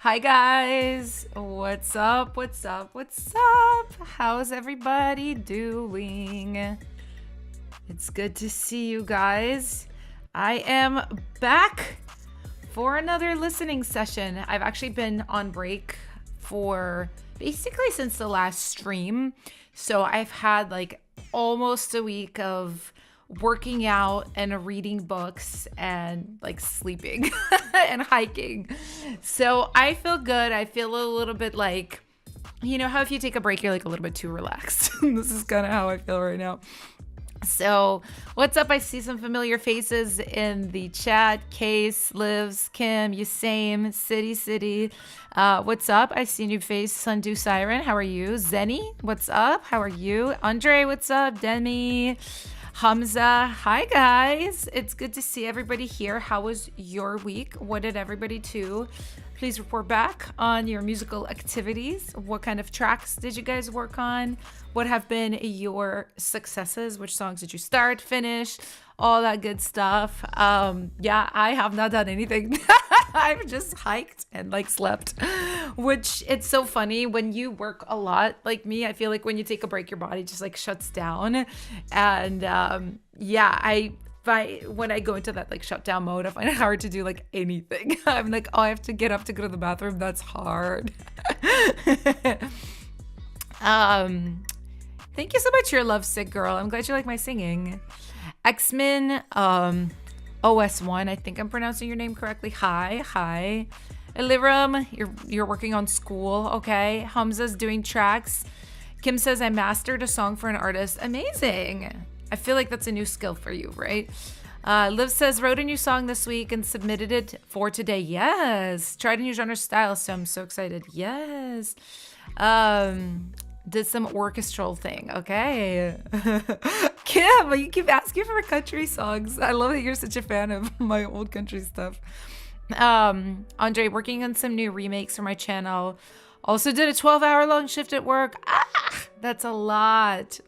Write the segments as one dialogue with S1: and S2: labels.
S1: Hi guys, what's up? What's up? What's up? How's everybody doing? It's good to see you guys. I am back for another listening session. I've actually been on break for basically since the last stream. So I've had like almost a week of working out and reading books and like sleeping and hiking. So I feel good. I feel a little bit like, you know how if you take a break, you're like a little bit too relaxed. This is kind of how I feel right now. So what's up? I see some familiar faces in the chat. Case, Lives, Kim, Yusame, City. What's up? I see a new face. Sundu Siren, how are you? Zenny, what's up? How are you? Andre, what's up? Demi, Hamza, hi guys. It's good to see everybody here. How was your week? What did everybody do? Please report back on your musical activities. What kind of tracks did you guys work on? What have been your successes? Which songs did you start, finish? All that good stuff. Yeah, I have not done anything. I've just hiked and like slept, which it's so funny when you work a lot like me. I feel like when you take a break, your body just like shuts down. And yeah, when I go into that like shutdown mode, I find it hard to do like anything. I'm like, oh, I have to get up to go to the bathroom. That's hard. Thank you so much, you're lovesick girl. I'm glad you like my singing. X-Men, OS1, I think I'm pronouncing your name correctly. Hi. Eliram, you're working on school, okay. Hamza's doing tracks. Kim says, I mastered a song for an artist. Amazing. I feel like that's a new skill for you, right? Liv says, wrote a new song this week and submitted it for today. Yes. Tried a new genre style, so I'm so excited. Yes. Did some orchestral thing. Okay. Kim, you keep asking for country songs. I love that you're such a fan of my old country stuff. Andre, working on some new remakes for my channel. Also did a 12-hour long shift at work. That's a lot.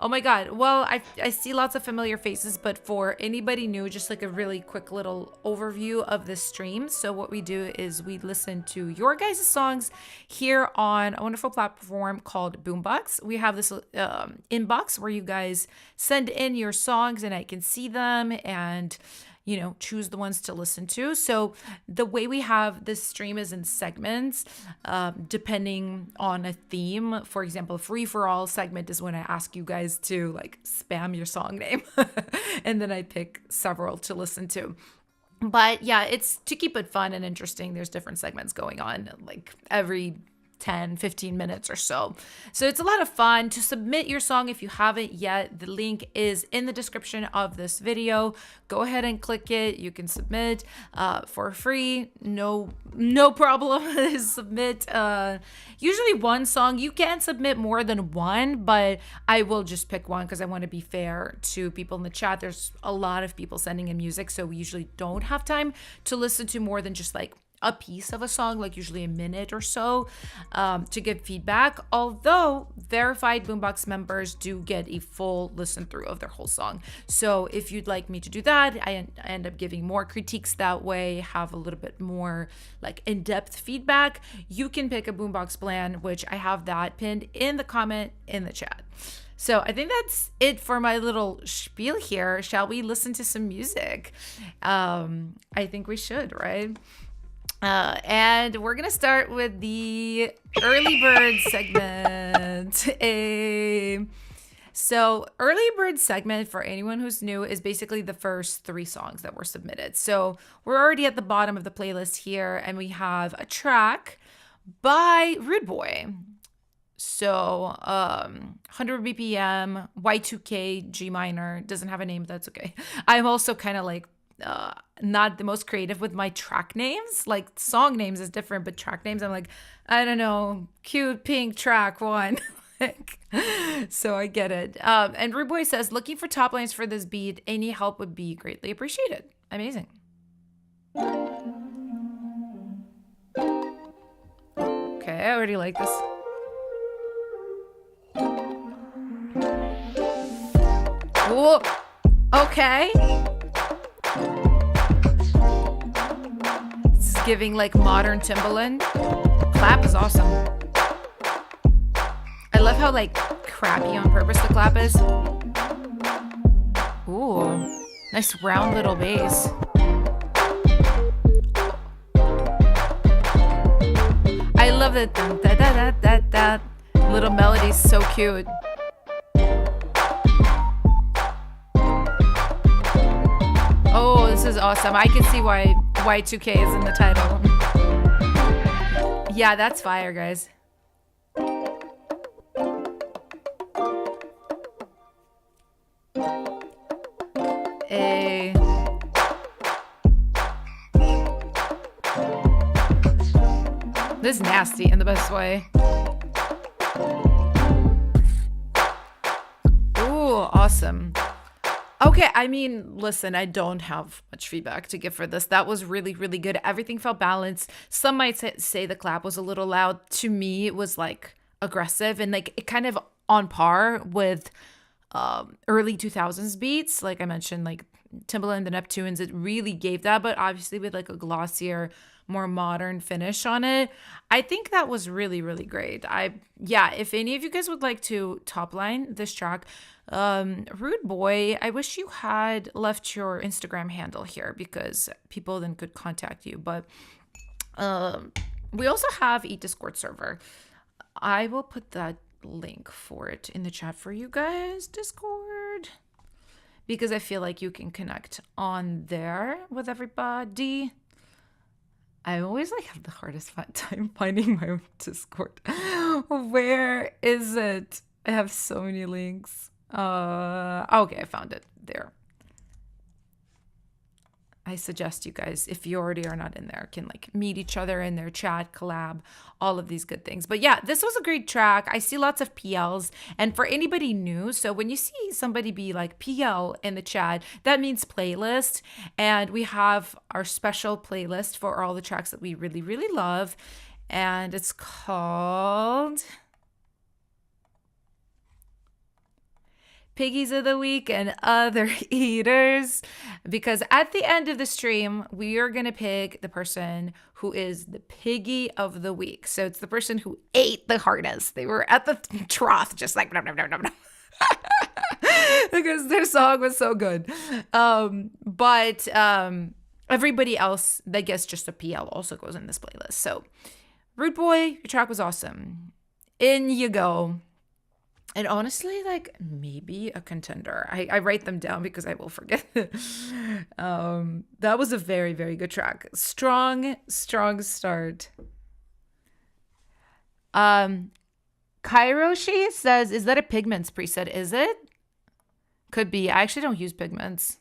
S1: Oh my God. Well, I see lots of familiar faces, but for anybody new, just like a really quick little overview of the stream. So what we do is we listen to your guys' songs here on a wonderful platform called Boombox. We have this inbox where you guys send in your songs and I can see them and choose the ones to listen to. So the way we have this stream is in segments, depending on a theme. For example, free for all segment is when I ask you guys to like spam your song name and then I pick several to listen to. But yeah, it's to keep it fun and interesting. There's different segments going on like every 10-15 minutes or so. So it's a lot of fun. To submit your song if you haven't yet, the link is in the description of this video. Go ahead and click it. You can submit for free. No problem. Submit usually one song. You can submit more than one, but I will just pick one because I want to be fair to people in the chat. There's a lot of people sending in music, so we usually don't have time to listen to more than just like a piece of a song, like usually a minute or so, to give feedback. Although verified Boombox members do get a full listen through of their whole song. So if you'd like me to do that, I end up giving more critiques that way, have a little bit more like in-depth feedback. You can pick a Boombox plan, which I have that pinned in the comment in the chat. So I think that's it for my little spiel here. Shall we listen to some music? I think we should, right? And we're gonna start with the early bird segment. So early bird segment, for anyone who's new, is basically the first 3 songs that were submitted. So we're already at the bottom of the playlist here, and we have a track by Rude Boy. So 100 BPM, Y2K, G minor, doesn't have a name, but that's okay. I'm also kind of like not the most creative with my track names. Like song names is different, but track names, I'm like, I don't know, cute pink track 1. So I get it. And Rude Boy says, looking for top lines for this beat. Any help would be greatly appreciated. Amazing. Okay, I already like this. Whoa. Okay. giving like modern Timbaland. Clap is awesome. I love how like crappy on purpose the clap is. Ooh, nice round little bass. I love that that little melody, so cute. Oh, this is awesome. I can see why Y2K is in the title. Yeah, that's fire, guys. Hey. This is nasty in the best way. Ooh, awesome. Okay, I mean, listen, I don't have much feedback to give for this. That was really, really good. Everything felt balanced. Some might say the clap was a little loud. To me, it was like aggressive and like it kind of on par with early 2000s beats. Like I mentioned, like Timbaland, the Neptunes, it really gave that, but obviously with like a glossier, more modern finish on it. I think that was really, really great. Yeah, if any of you guys would like to top line this track, Rude Boy, I wish you had left your Instagram handle here because people then could contact you. But we also have a Discord server. I will put that link for it in the chat for you guys, Discord, because I feel like you can connect on there with everybody. I always like have the hardest time finding my own Discord. Where is it? I have so many links. Okay, I found it there. I suggest you guys, if you already are not in there, can like meet each other in their chat, collab, all of these good things. But yeah, this was a great track. I see lots of PLs. And for anybody new, so when you see somebody be like PL in the chat, that means playlist. And we have our special playlist for all the tracks that we really, really love. And it's called Piggies of the Week and Other Eaters, because at the end of the stream, we are going to pick the person who is the piggy of the week. So it's the person who ate the hardest. They were at the trough, just like, blah, blah, blah, blah, blah. Because their song was so good. But everybody else that gets just a PL also goes in this playlist. So Rude Boy, your track was awesome. In you go. And honestly, like maybe a contender. I write them down because I will forget. That was a very, very good track. Strong start. Kairoshi says, is that a Pigments preset? Is it? Could be. I actually don't use Pigments.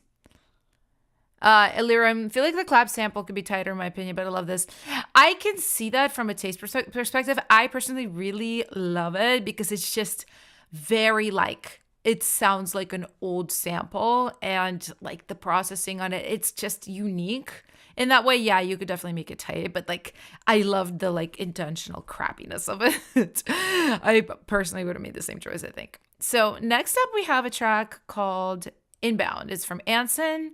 S1: Illyrium, I feel like the clap sample could be tighter in my opinion, but I love this. I can see that from a taste perspective. I personally really love it because it's just very like, it sounds like an old sample and like the processing on it, it's just unique in that way. Yeah, you could definitely make it tight, but like I loved the like intentional crappiness of it. I personally would have made the same choice, I think. So next up we have a track called Inbound. It's from Anson.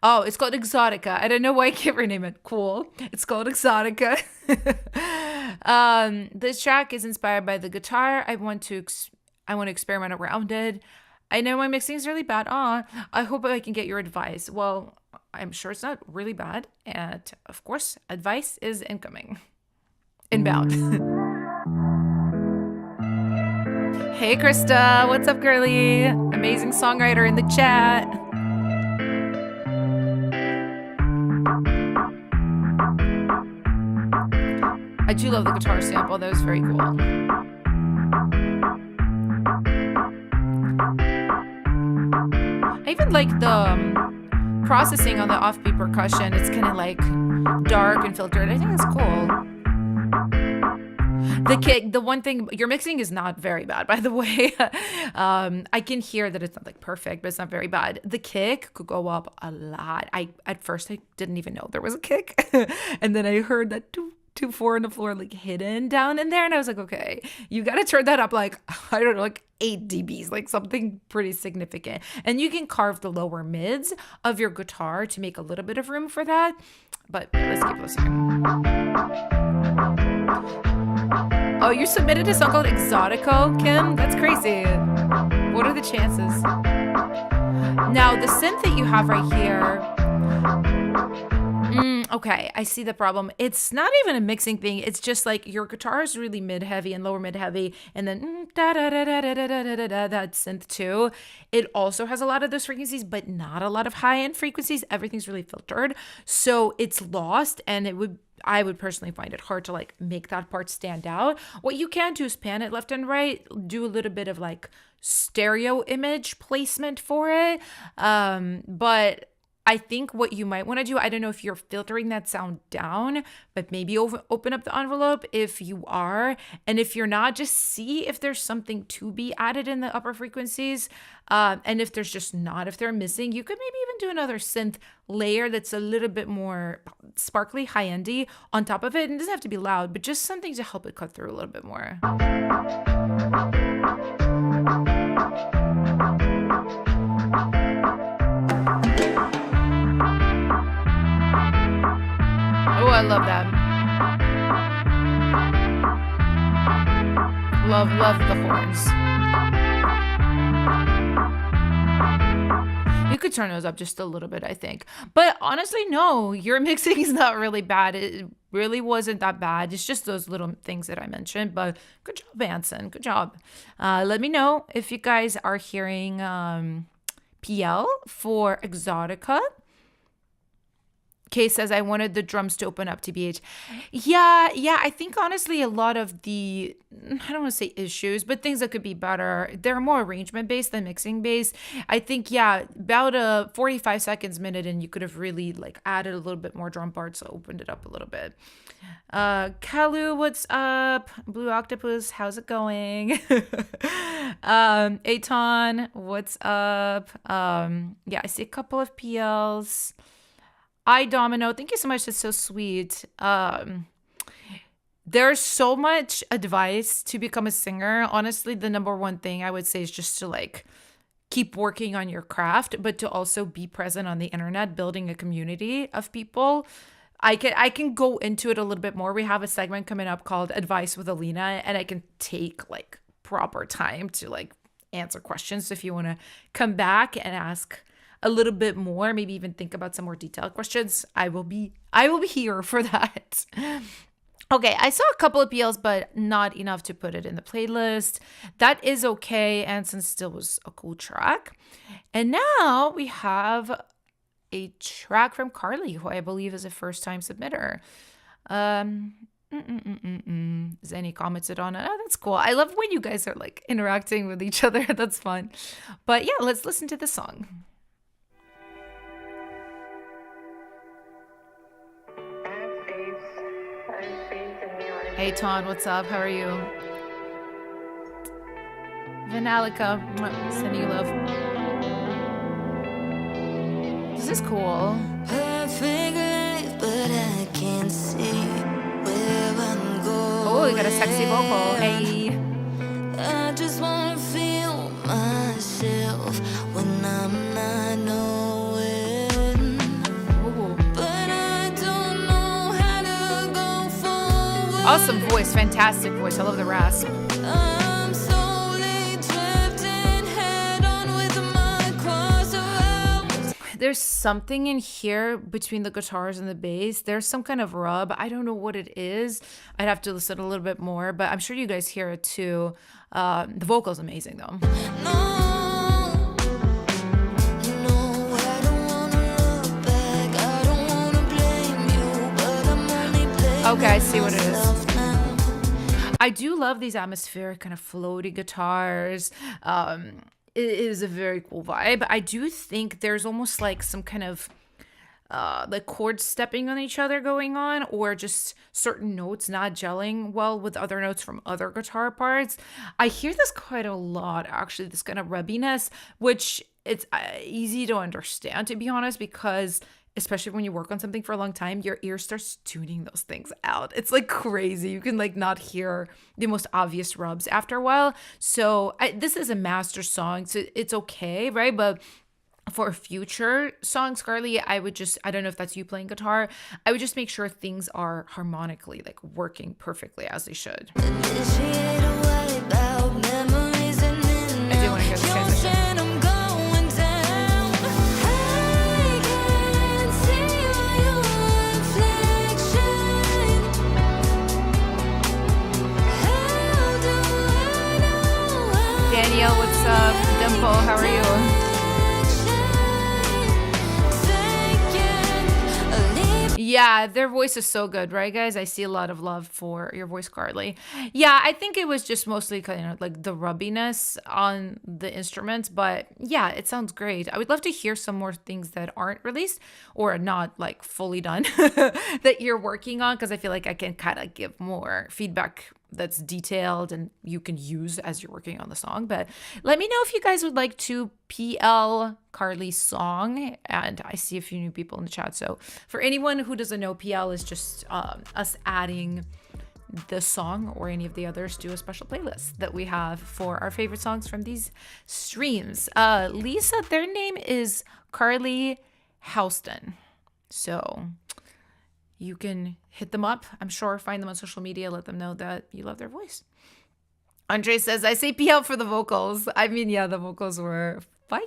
S1: Oh, it's called Exotica. I don't know why I can't rename it. Cool. It's called Exotica. This track is inspired by the guitar. I want to experiment around it. I know my mixing is really bad. I hope I can get your advice. Well, I'm sure it's not really bad. And of course, advice is incoming. Inbound. Hey, Krista. What's up, girly? Amazing songwriter in the chat. I do love the guitar sample. That was very cool. I even like the processing on the offbeat percussion. It's kind of like dark and filtered. I think that's cool. The kick, the one thing, your mixing is not very bad, by the way. I can hear that it's not like perfect, but it's not very bad. The kick could go up a lot. At first I didn't even know there was a kick. And then I heard that 2-4 on the floor, like hidden down in there. And I was like, okay, you got to turn that up like, I don't know, like 8 dBs, like something pretty significant. And you can carve the lower mids of your guitar to make a little bit of room for that. But let's keep listening. Oh, you submitted a song called Exotico, Kim? That's crazy. What are the chances? Now, the synth that you have right here, okay, I see the problem. It's not even a mixing thing. It's just like your guitar is really mid-heavy and lower mid-heavy, and then that synth too. It also has a lot of those frequencies, but not a lot of high-end frequencies. Everything's really filtered, so it's lost, and I would personally find it hard to like make that part stand out. What you can do is pan it left and right, do a little bit of like stereo image placement for it, but I think what you might want to do, I don't know if you're filtering that sound down, but maybe open up the envelope if you are. And if you're not, just see if there's something to be added in the upper frequencies. And if there's just not, if they're missing, you could maybe even do another synth layer that's a little bit more sparkly, high-endy on top of it. And it doesn't have to be loud, but just something to help it cut through a little bit more. Oh, I love that. Love the horns. You could turn those up just a little bit, I think. But honestly, no, your mixing is not really bad. It really wasn't that bad. It's just those little things that I mentioned. But good job, Anson. Good job. Let me know if you guys are hearing PL for Exotica. Kay says, I wanted the drums to open up to BH. Yeah, I think honestly a lot of the, I don't want to say issues, but things that could be better, they're more arrangement based than mixing based. I think, about a 45 seconds minute and you could have really like added a little bit more drum parts, so opened it up a little bit. Kalu, what's up? Blue Octopus, how's it going? Aton, what's up? I see a couple of PLs. Domino, thank you so much. That's so sweet. There's so much advice to become a singer. Honestly, the number one thing I would say is just to like keep working on your craft, but to also be present on the internet, building a community of people. I can go into it a little bit more. We have a segment coming up called Advice with Alina, and I can take like proper time to like answer questions. So if you want to come back and ask a little bit more, maybe even think about some more detailed questions, I will be here for that. Okay, I saw a couple of PLs, but not enough to put it in the playlist. That is okay, and since still was a cool track. And now we have a track from Carly, who I believe is a first-time submitter. Is any comments on it? Oh, that's cool. I love when you guys are like interacting with each other. That's fun. But yeah, let's listen to the song. Hey, Ton, what's up? How are you? Vanalica, sending you love. This is cool.
S2: Perfect life, but I can't see where I'm going.
S1: Oh, you got a sexy vocal. Hey.
S2: I just want to feel myself when I'm not knowing.
S1: Ooh.
S2: But I don't know how to go forward.
S1: Awesome voice, fantastic voice. I love the rasp.
S2: I'm slowly drifting head on with my cross around.
S1: There's something in here between the guitars and the bass. There's some kind of rub. I don't know what it is. I'd have to listen a little bit more, but I'm sure you guys hear it too. The vocal's amazing though. Okay, I see what it is. I do love these atmospheric kind of floaty guitars. It is a very cool vibe. I do think there's almost like some kind of like chords stepping on each other going on, or just certain notes not gelling well with other notes from other guitar parts. I hear this quite a lot, actually, this kind of rubbiness, which it's easy to understand, to be honest, because especially when you work on something for a long time, your ear starts tuning those things out. It's like crazy. You can like not hear the most obvious rubs after a while. So this is a master song, so it's okay, right? But for future songs, Carly, I don't know if that's you playing guitar, I would just make sure things are harmonically like working perfectly as they should. I do want to hear the transition. Danielle, what's up? Dimple, how are you? Yeah, their voice is so good, right, guys? I see a lot of love for your voice, Carly. Yeah, I think it was just mostly kind of like the rubbiness on the instruments, but yeah, it sounds great. I would love to hear some more things that aren't released or not like fully done that you're working on, because I feel like I can kind of give more feedback that's detailed and you can use as you're working on the song. But let me know if you guys would like to PL Carly's song, and I see a few new people in the chat. So for anyone who doesn't know, PL is just us adding the song or any of the others to a special playlist that we have for our favorite songs from these streams. Lisa, their name is Carly Houston, so you can hit them up, I'm sure, find them on social media, let them know that you love their voice. Andre says, I say PL for the vocals. I mean, yeah, the vocals were fire.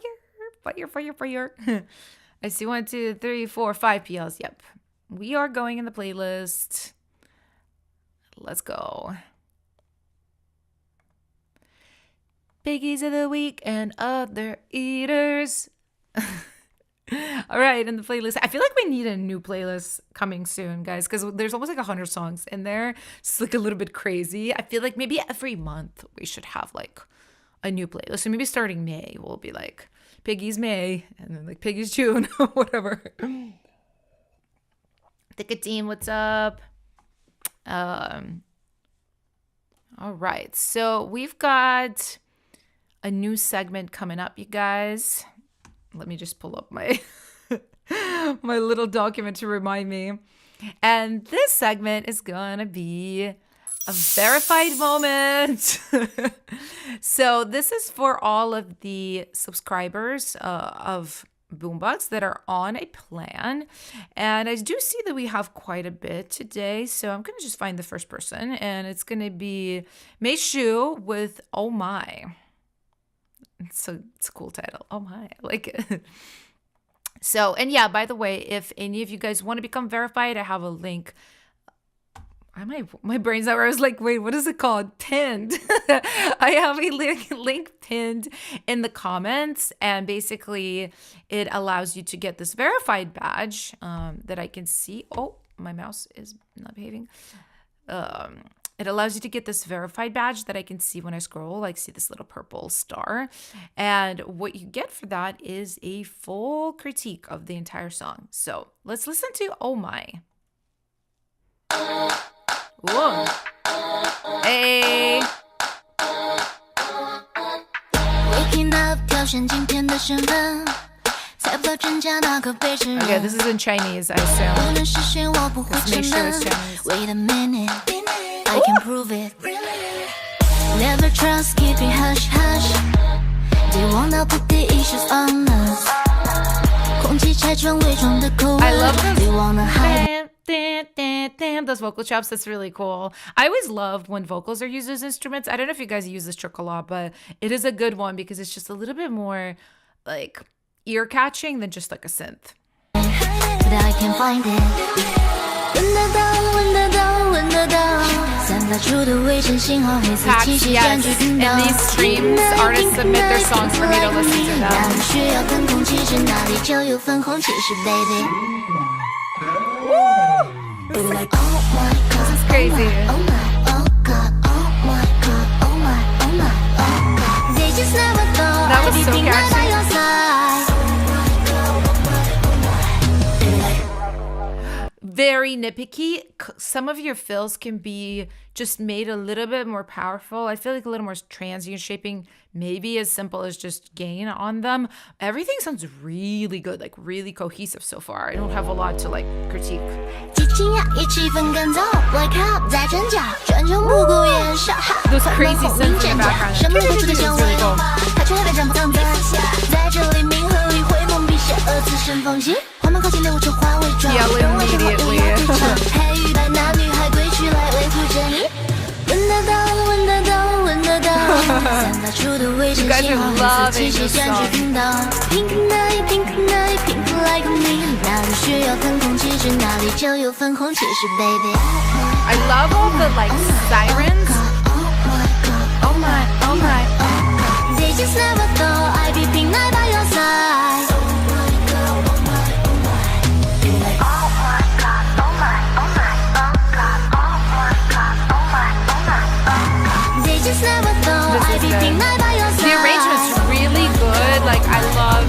S1: I see 1, 2, 3, 4, 5 PLs. Yep. We are going in the playlist. Let's go. Biggies of the week and other eaters. All right, in the playlist. I feel like we need a new playlist coming soon, guys, because there's almost like 100 songs in there. It's like a little bit crazy. I feel like maybe every month we should have like a new playlist. So maybe starting May, we'll be like Piggy's May and then like Piggy's June, whatever. Thickatine, what's up? All right, so we've got a new segment coming up, you guys. Let me just pull up my my little document to remind me. And this segment is gonna be a verified moment. So this is for all of the subscribers of Boombox that are on a plan. And I do see that we have quite a bit today. So I'm gonna just find the first person, and it's gonna be Mei Shu with Oh My. It's a cool title. Oh my. Like so, and yeah, by the way, if any of you guys want to become verified, I have a link. My brain's out where I was like, wait, what is it called? Pinned. I have a link pinned in the comments, and basically it allows you to get this verified badge that I can see. Oh, my mouse is not behaving. It allows you to get this verified badge that I can see when I scroll, like see this little purple star. And what you get for that is a full critique of the entire song. So let's listen to Oh My. Whoa. Hey.
S2: Waking up, 挑选今天的身份，猜不到真假哪个被承认。
S1: Okay, this is in Chinese, I assume.
S2: 无论实现我不会沉闷。Wait a minute, I can prove it. Never trust, keep it hush hush. They wanna put the issues on us. 空气拆穿伪装的口吻。
S1: I love this.
S2: They wanna hide.
S1: Those vocal chops, that's really cool. I always love when vocals are used as instruments. I don't know if you guys use this trick a lot, but it is a good one because it's just a little bit more like ear catching than just like a synth.
S2: But I can't find it. 闻得到，闻得到，闻得到，散发出的微尘信号黑色气息占据频道。
S1: In these streams, artists submit their songs for me to listen to
S2: 哪
S1: them.
S2: 里需要喷空气质，哪里就有粉红气势 ，baby。
S1: This
S2: Oh my god,
S1: is crazy.
S2: Oh my, oh god, oh my god, oh my, oh my, oh god. They just never thought
S1: That was
S2: I'd be
S1: so
S2: being right by
S1: catchy.
S2: your side.
S1: Very nitpicky. Some of your fills can be just made a little bit more powerful. I feel like a little more transient shaping, maybe as simple as just gain on them. Everything sounds really good, like really cohesive so far. I don't have a lot to like critique.
S2: 极惊讶，一气氛干燥 ，Wake up，在转角，转成不顾眼笑，
S1: Those
S2: 翻
S1: crazy
S2: 红
S1: synths
S2: 衣
S1: in
S2: 战
S1: the
S2: 甲，
S1: background.
S2: 什么都出的香味
S1: Really cool.，
S2: 他却还被绽放在下，在这里名和利会。二次盛放起，花满靠近六车花为装，
S1: Yell
S2: 让我最后
S1: immediately.
S2: 一夜退场，黑与白男女还归去来维护着你。闻得到，闻得到，闻得到，散发出的微尘信号，黑色气息占据频道。Pink night, pink night, pink like me， 哪里需要粉红气质，哪里就有粉红气质 ，baby。
S1: I love all the like sirens. Oh my, oh my.
S2: They just never thought I'd be pink night by your side. They just never thought I'd be pink night by your side.
S1: The arrangement's really good. Like I love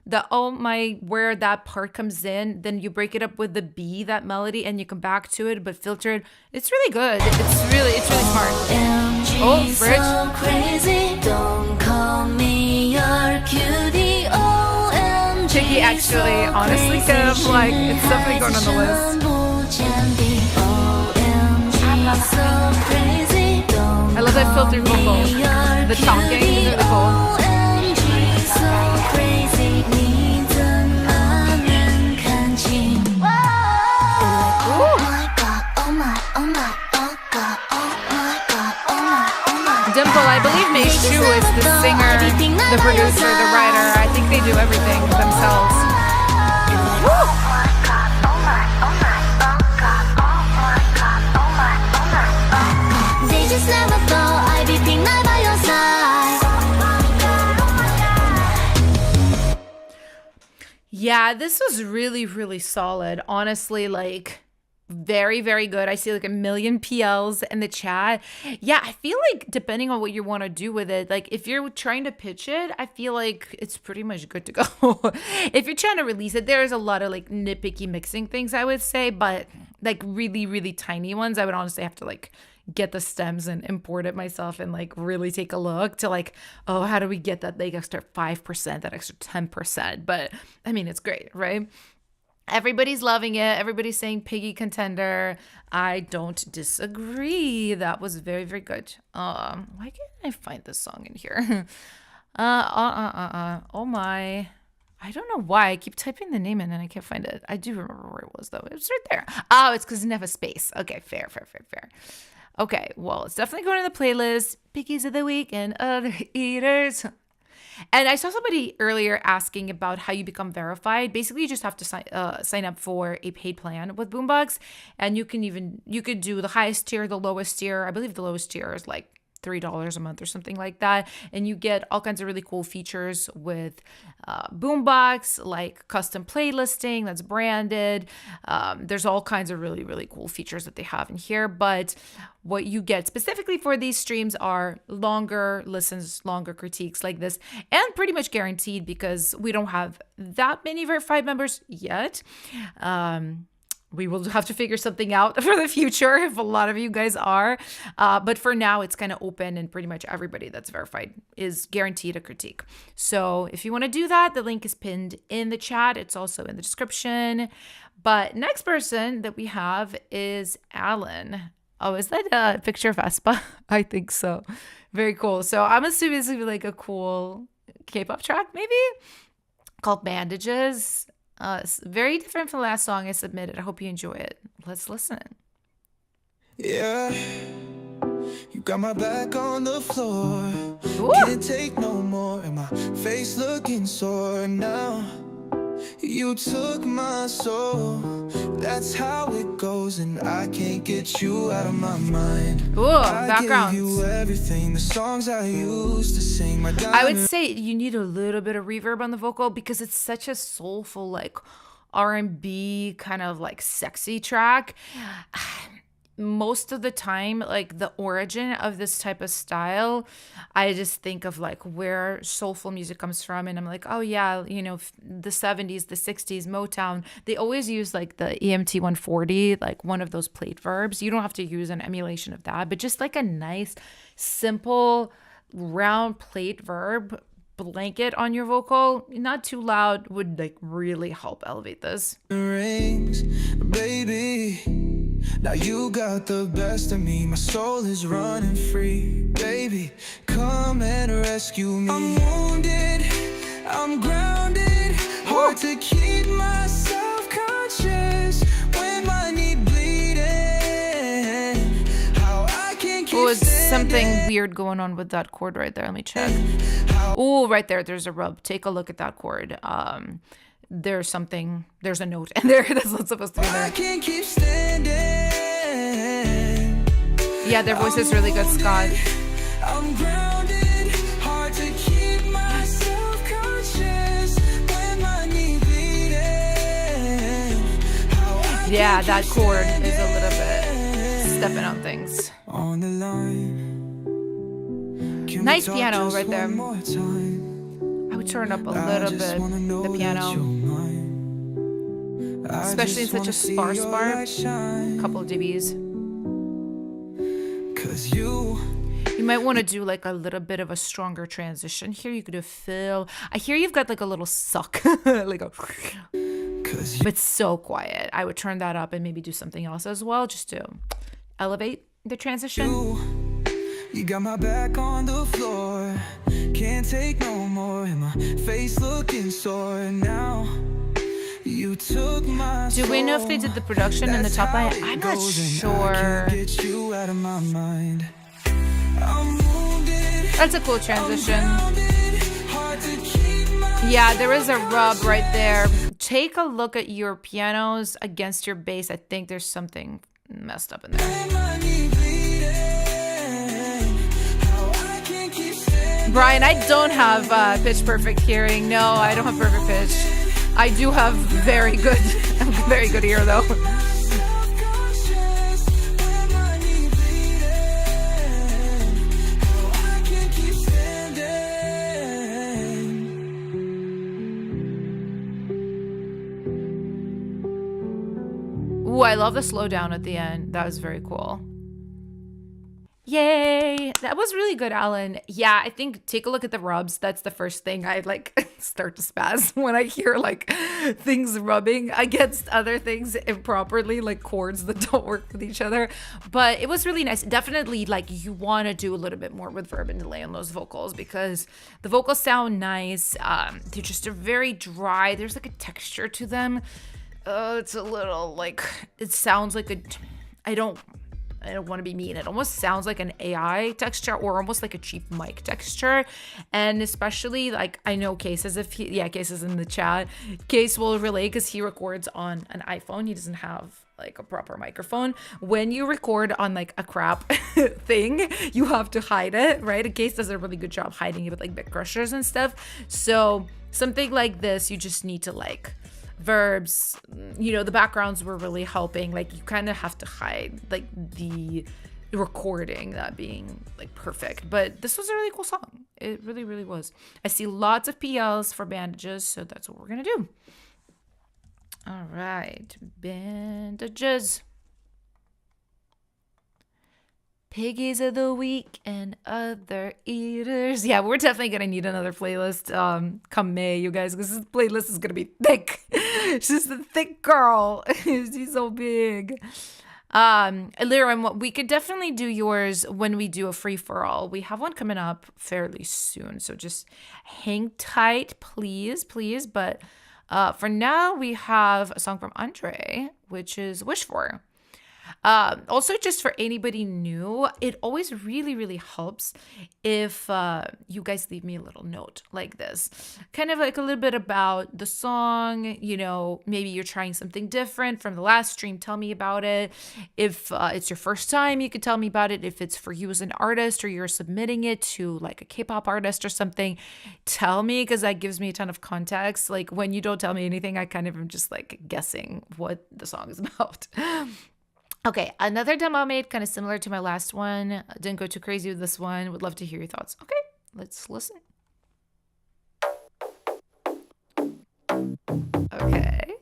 S1: the oh my where that part comes in, then you break it up with the B, that melody, and you come back to it, but filtered. It's really good. It's really smart. Oh, bridge.
S2: So crazy. Don't call me your cutie. OMG.
S1: Piggy actually honestly could have like it's definitely going on the list.
S2: So crazy.
S1: I love that filtered vocal. The talking is really cool.
S2: OMG, so crazy. 你怎么能看清 Oh my god, oh my, oh my, oh god, oh my god, oh my, oh my.
S1: Dimple, I believe Mace Chu is the singer, the producer, the writer. I think they do everything themselves. Woo!
S2: They just never thought I'd be pink night by your side.
S1: Yeah, this was really solid. Honestly, like very good. I see like a million PLs in the chat. Yeah, I feel like depending on what you want to do with it, like if you're trying to pitch it, I feel like it's pretty much good to go. If you're trying to release it, there's a lot of like nitpicky mixing things, I would say, but like really tiny ones, I would honestly have to like get the stems and import it myself and like really take a look to like, oh, how do we get that like extra 5%, that extra 10%? But I mean, it's great, right? Everybody's loving it. Everybody's saying Piggy contender. I don't disagree. That was very good. Why can't I find this song in here? Oh my. I don't know why. I keep typing the name in and I can't find it. I do remember where it was though. It was right there. Oh, it's because it didn't have a space. Okay, fair. Okay, well, it's definitely going to the playlist. Piggies of the week and other eaters. And I saw somebody earlier asking about how you become verified. Basically, you just have to sign up for a paid plan with Boombox, and you could do the highest tier, the lowest tier. I believe the lowest tier is like $3 a month or something like that, and you get all kinds of really cool features with Boombox, like custom playlisting that's branded. There's all kinds of really cool features that they have in here, but what you get specifically for these streams are longer listens, longer critiques like this, and pretty much guaranteed because we don't have that many verified members yet. We will have to figure something out for the future if a lot of you guys are. But for now, it's kind of open and pretty much everybody that's verified is guaranteed a critique. So if you want to do that, the link is pinned in the chat. It's also in the description. But next person that we have is Alan. Oh, is that a picture of Vespa? I think so. Very cool. So I'm assuming it's going to be like a cool K-pop track maybe called Bandages. It's very different from the last song I submitted. I hope you enjoy it. Let's listen.
S3: Yeah, you got my back on the floor.
S1: Ooh.
S3: Can't take no more, and my face looking sore now. You took my soul. That's how it goes, and I can't get you out of my mind.
S1: Ooh, background.
S3: I gave you everything, the songs I used to sing. My
S1: I would say you need a little bit of reverb on the vocal because it's such a soulful, like R&B kind of like sexy track. Most of the time, like the origin of this type of style, I just think of like where soulful music comes from. And I'm like, oh yeah, you know, the 70s, the 60s, Motown, they always use like the EMT 140, like one of those plate verbs. You don't have to use an emulation of that, but just like a nice, simple, round plate verb blanket on your vocal, not too loud, would like really help elevate this.
S3: rings, baby. Now you got the best of me. My soul is running free, baby. Come and rescue me. I'm wounded, I'm grounded. Hard to keep myself conscious when my knee bleeding. How I can't keep
S1: Oh, it's something
S3: standing.
S1: weird going on with that chord right there. Let me check. Oh, right there. There's a rub. Take a look at that chord. There's a note in there that's not supposed to be
S3: I
S1: there.
S3: can't keep standing.
S1: Yeah, their voice is really good, Scott.
S3: I'm grounded, hard to keep myself conscious when my knee bleeding. How I
S1: Yeah,
S3: can't
S1: that
S3: keep
S1: chord is a little
S3: standing.
S1: bit stepping on things.
S3: On the line. Can we
S1: Nice
S3: talk
S1: piano
S3: just
S1: right there.
S3: one more time?
S1: I would turn up a
S3: I
S1: little
S3: just
S1: bit
S3: wanna know
S1: the
S3: that
S1: piano,
S3: you're mine. I
S1: especially in
S3: just
S1: such
S3: wanna
S1: a
S3: see
S1: sparse
S3: your
S1: part.
S3: light shine.
S1: Couple of dBs.
S3: 'Cause you
S1: You might want to do like a little bit of a stronger transition here. You could do fill. I hear you've got like a little suck, like a.
S3: 'Cause
S1: But so quiet. I would turn that up and maybe do something else as well, just to elevate the transition.
S3: you got my back on the floor. Can't take no more. And my face looking sore now. You took my
S1: Do we know if they did the production in the top line? I'm not sure.
S3: Can't get you out of my mind. I'm wounded,
S1: That's a cool transition.
S3: grounded, hard to keep my
S1: Yeah, there is a rub right there. Take a look at your pianos against your bass. I think there's something messed up in there.
S3: money bleeding. How I can't keep standing.
S1: Brian, I don't have pitch perfect hearing. No, I don't have perfect pitch. I do have very good ear though.
S3: Self-conscious when my knee bleeding. How I can't keep standing.
S1: Ooh, I love the slowdown at the end. That was very cool. Yay! That was really good, Alan. Yeah, I think take a look at the rubs. That's the first thing I like start to spaz when I hear like things rubbing against other things improperly, like chords that don't work with each other. But it was really nice. Definitely like you want to do a little bit more with verb and delay on those vocals because the vocals sound nice. They're very dry. There's like a texture to them. It's a little like it sounds like I don't want to be mean. It almost sounds like an AI texture or almost like a cheap mic texture. And especially like I know Cases Cases in the chat. Case will relate because he records on an iPhone. He doesn't have like a proper microphone. When you record on like a crap thing, you have to hide it, right? And Case does a really good job hiding it with like bit crushers and stuff. So something like this, you just need to like verbs, the backgrounds were really helping. Like you kind of have to hide like the recording that being like perfect. But this was a really cool song. It really, really was. I see lots of PLs for bandages, so that's what we're gonna do. All right, bandages. Piggies of the week and other eaters. Yeah, we're definitely gonna need another playlist come May, you guys, because this playlist is gonna be thick. She's a thick girl. She's so big. Lyra, we could definitely do yours when we do a free for all. We have one coming up fairly soon, so just hang tight, please. But for now, we have a song from Andre, which is Wish For. Also, just for anybody new, it always really, really helps if you guys leave me a little note like this. Kind of like a little bit about the song, maybe you're trying something different from the last stream, tell me about it. If it's your first time, you could tell me about it. If it's for you as an artist or you're submitting it to like a K-pop artist or something, tell me because that gives me a ton of context. Like when you don't tell me anything, I kind of am just like guessing what the song is about. Okay, another demo I made, kind of similar to my last one. Didn't go too crazy with this one. Would love to hear your thoughts. Okay, let's listen. Okay.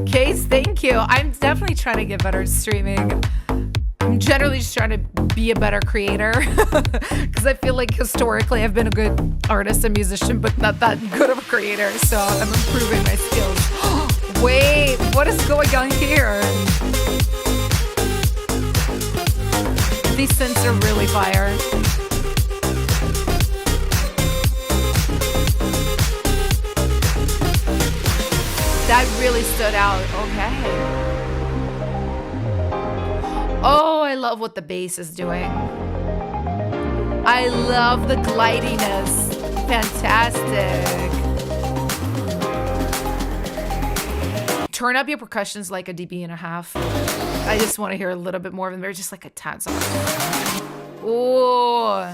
S1: Case, thank you. I'm definitely trying to get better at streaming. I'm generally just trying to be a better creator because I feel like historically I've been a good artist and musician, but not that good of a creator. So I'm improving my skills. Wait, what is going on here? These synths are really fire. stood out. Okay. Oh, I love what the bass is doing. I love the glidiness. Fantastic. Turn up your percussions like a dB and a half. I just want to hear a little bit more of them. They're just like a tad soft. Ooh.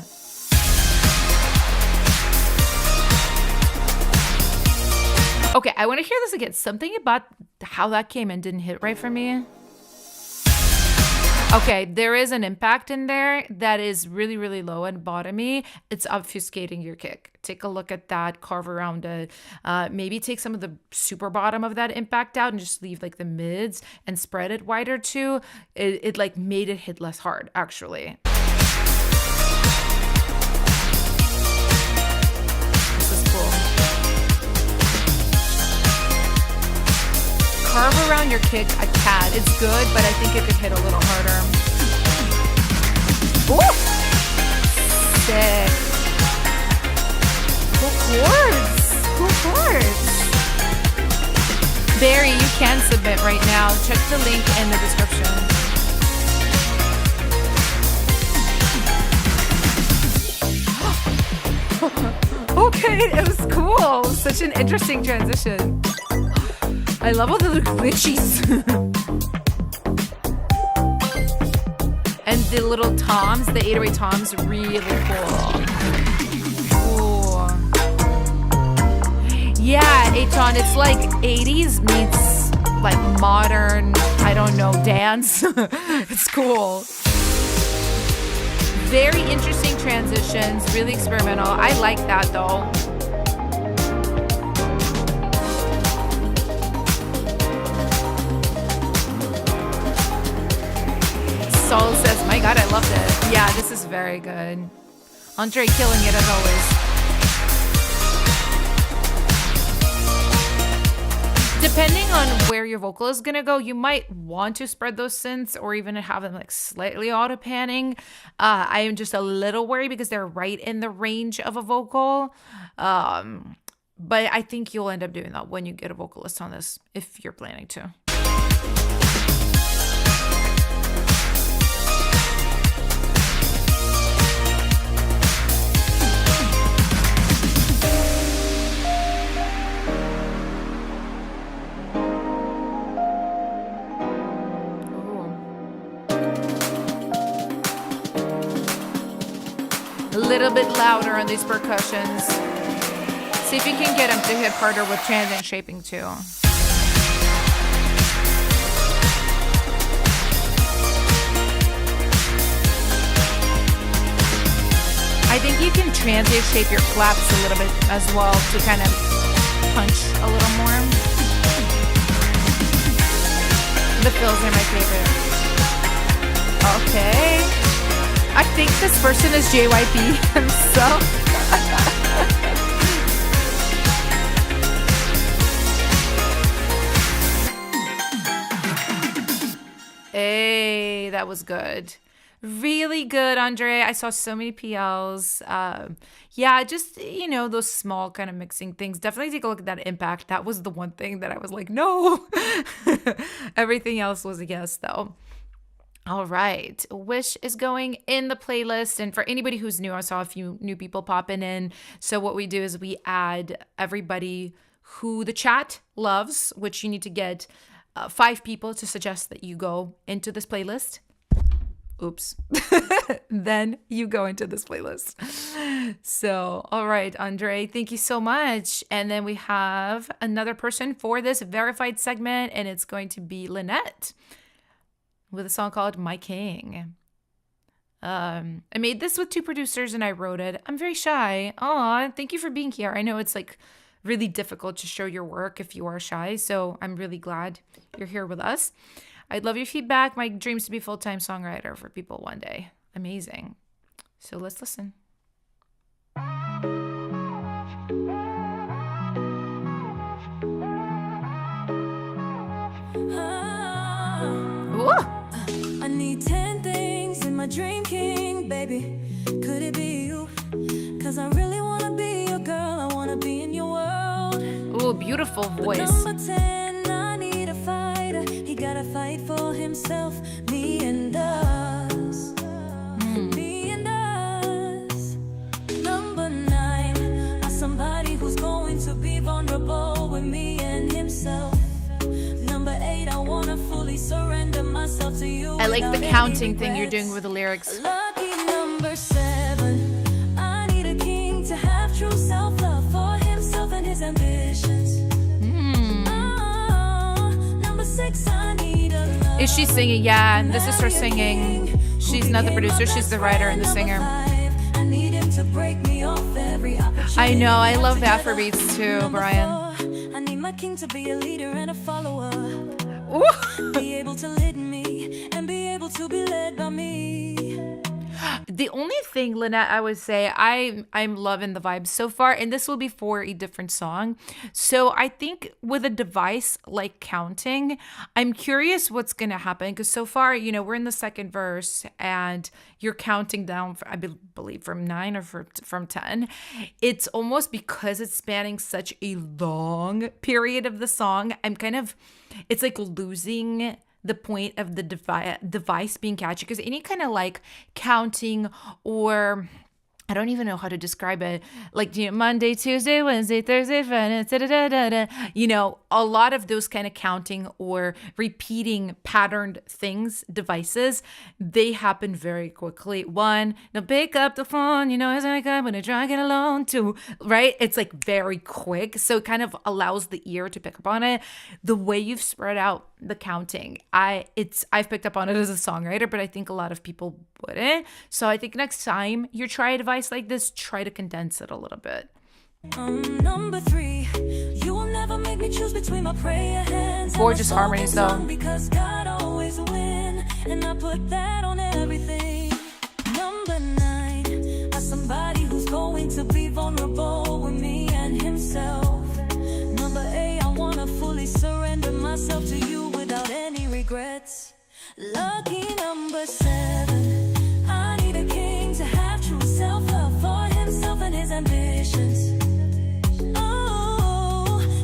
S1: Okay, I want to hear this again. Something about how that came in didn't hit right for me. Okay, there is an impact in there that is really, really low and bottomy. It's obfuscating your kick. Take a look at that, carve around it. Maybe take some of the super bottom of that impact out and just leave like the mids and spread it wider too. It like made it hit less hard, actually. This is cool. Carve around your kick a tad. It's good, but I think it could hit a little harder. Ooh! Sick. Cool chords. Cool chords. Barry, you can submit right now. Check the link in the description. Okay, it was cool. Such an interesting transition. I love all the little glitchies. And the little toms, the 808 toms, really cool. Ooh. Yeah, Aton, it's like 80s meets like modern, I don't know, dance. It's cool. Very interesting transitions, really experimental. I like that though. Saul says, my God, I loved it. Yeah, this is very good. Andre killing it as always. Depending on where your vocal is gonna go, you might want to spread those synths or even have them like slightly auto panning. I am just a little worried because they're right in the range of a vocal. But I think you'll end up doing that when you get a vocalist on this, if you're planning to. A little bit louder on these percussions. See if you can get them to hit harder with transient shaping too. I think you can transient shape your claps a little bit as well to kind of punch a little more. The fills are my favorite. Okay. I think this person is JYP himself. Hey, that was good. Really good, Andre. I saw so many PLs. Yeah, just, you know, those small kind of mixing things. Definitely take a look at that impact. That was the one thing that I was like, no. Everything else was a yes, though. All right. Wish is going in the playlist. And for anybody who's new, I saw a few new people popping in. So what we do is we add everybody who the chat loves, which you need to get 5 people to suggest that you go into this playlist. Oops. Then you go into this playlist. So, all right, Andre, thank you so much. And then we have another person for this verified segment, and it's going to be Lynette with a song called My King. I made this with 2 producers and I wrote it. I'm very shy. Aw, thank you for being here. I know it's like really difficult to show your work if you are shy, so I'm really glad you're here with us. I'd love your feedback. My dream is to be a full-time songwriter for people one day. Amazing. So let's listen. Ooh.
S4: I need 10 things in my dream king, baby. Could it be you? 'Cause I really wanna be your girl. I wanna be in your world.
S1: Ooh, beautiful voice.
S4: But number 10, I need He gotta fight for himself, me and us. Me and us. Number 9, somebody who's going to be vulnerable with me and himself. Number 8, I wanna fully surrender myself to you.
S1: I like the
S4: without any
S1: counting thing you're
S4: regrets.
S1: doing with the lyrics.
S4: Lucky number 7, I need a king to have true self-love for himself and his ambitions. Number 6, I need a love.
S1: Is she singing? Yeah, and this is her singing. She's not the producer, she's the writer and the singer.
S4: I need him to break me off every opportunity.
S1: I know, I love the Afrobeats too,
S4: Number
S1: Brian.
S4: 4, I need my king to be a leader and a follower.
S1: Ooh.
S4: Be able to lead me and be able to be led by me.
S1: The only thing, Lynette, I would say I'm loving the vibes so far, and this will be for a different song. So I think with a device like counting, I'm curious what's gonna happen, because so far, you know, we're in the second verse and you're counting down, I believe from 9 or from 10. It's almost because it's spanning such a long period of the song. It's like losing the point of the device being catchy, because any kind of like counting, or I don't even know how to describe it, like, you know, Monday, Tuesday, Wednesday, Thursday, Friday, you know, a lot of those kind of counting or repeating patterned things, devices, they happen very quickly. 1, now pick up the phone, you know, as I come when I try to get alone. 2, right? It's like very quick. So it kind of allows the ear to pick up on it. The way you've spread out the counting, I've picked up on it as a songwriter, but I think a lot of people wouldn't. So I think next time you try a device like this, try to condense it a little bit.
S4: Number 3, you will never make me choose between my prayer hands.
S1: Gorgeous harmonies though.
S4: Because God always win, and I put that on everything. Number 9, somebody who's going to be vulnerable with me and himself. Number 8, I wanna fully surrender myself to you without any regrets. Lucky number 7, I need a king to have true self-love for himself and his ambitions.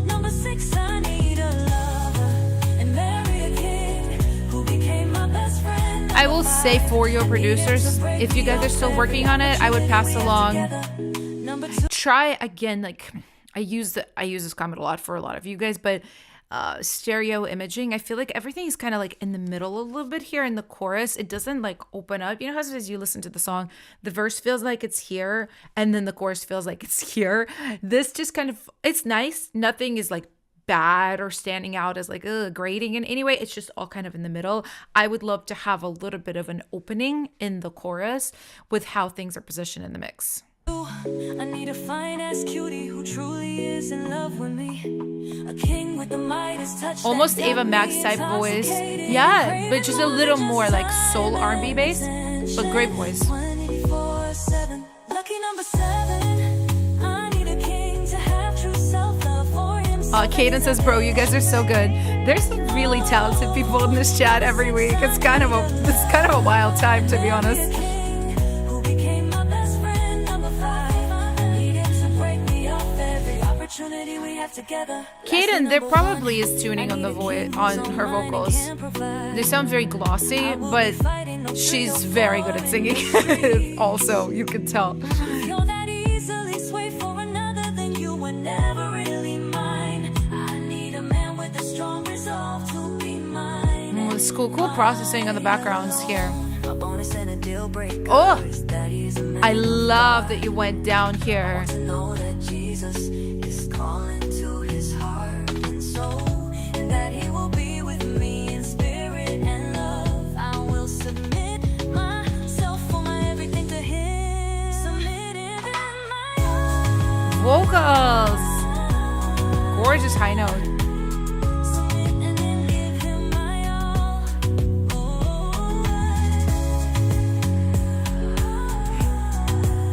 S4: Number 6, I need a lover and marry a king who became my best friend.
S1: I will say for your producers, if you guys are still working on it, I would pass along.
S4: Number 2,
S1: Try again, like I use this comment a lot for a lot of you guys, but stereo imaging, I feel like everything is kind of like in the middle a little bit here in the chorus. It doesn't like open up. You know how as you listen to the song, the verse feels like it's here and then the chorus feels like it's here. This just kind of, it's nice. Nothing is like bad or standing out as like grating in any way. It's just all kind of in the middle. I would love to have a little bit of an opening in the chorus with how things are positioned in the mix.
S4: I need a fine-ass cutie who truly is in love with me. A king with the Midas touch.
S1: Almost Ava Max type voice. Yeah, but just a little more like soul R&B bass, but great voice.
S4: 24/7. Lucky number 7. I need a king to have true self-love for himself.
S1: Kaden says, bro, you guys are so good. There's some really talented people in this chat every week. It's kind of a wild time, to be honest. Kaden, there probably is tuning on the voice on her vocals. They sound very glossy, but she's very good at singing. Also, you can tell. It's cool processing on the backgrounds here. Oh, I love that you went down here. Vocals, gorgeous high note.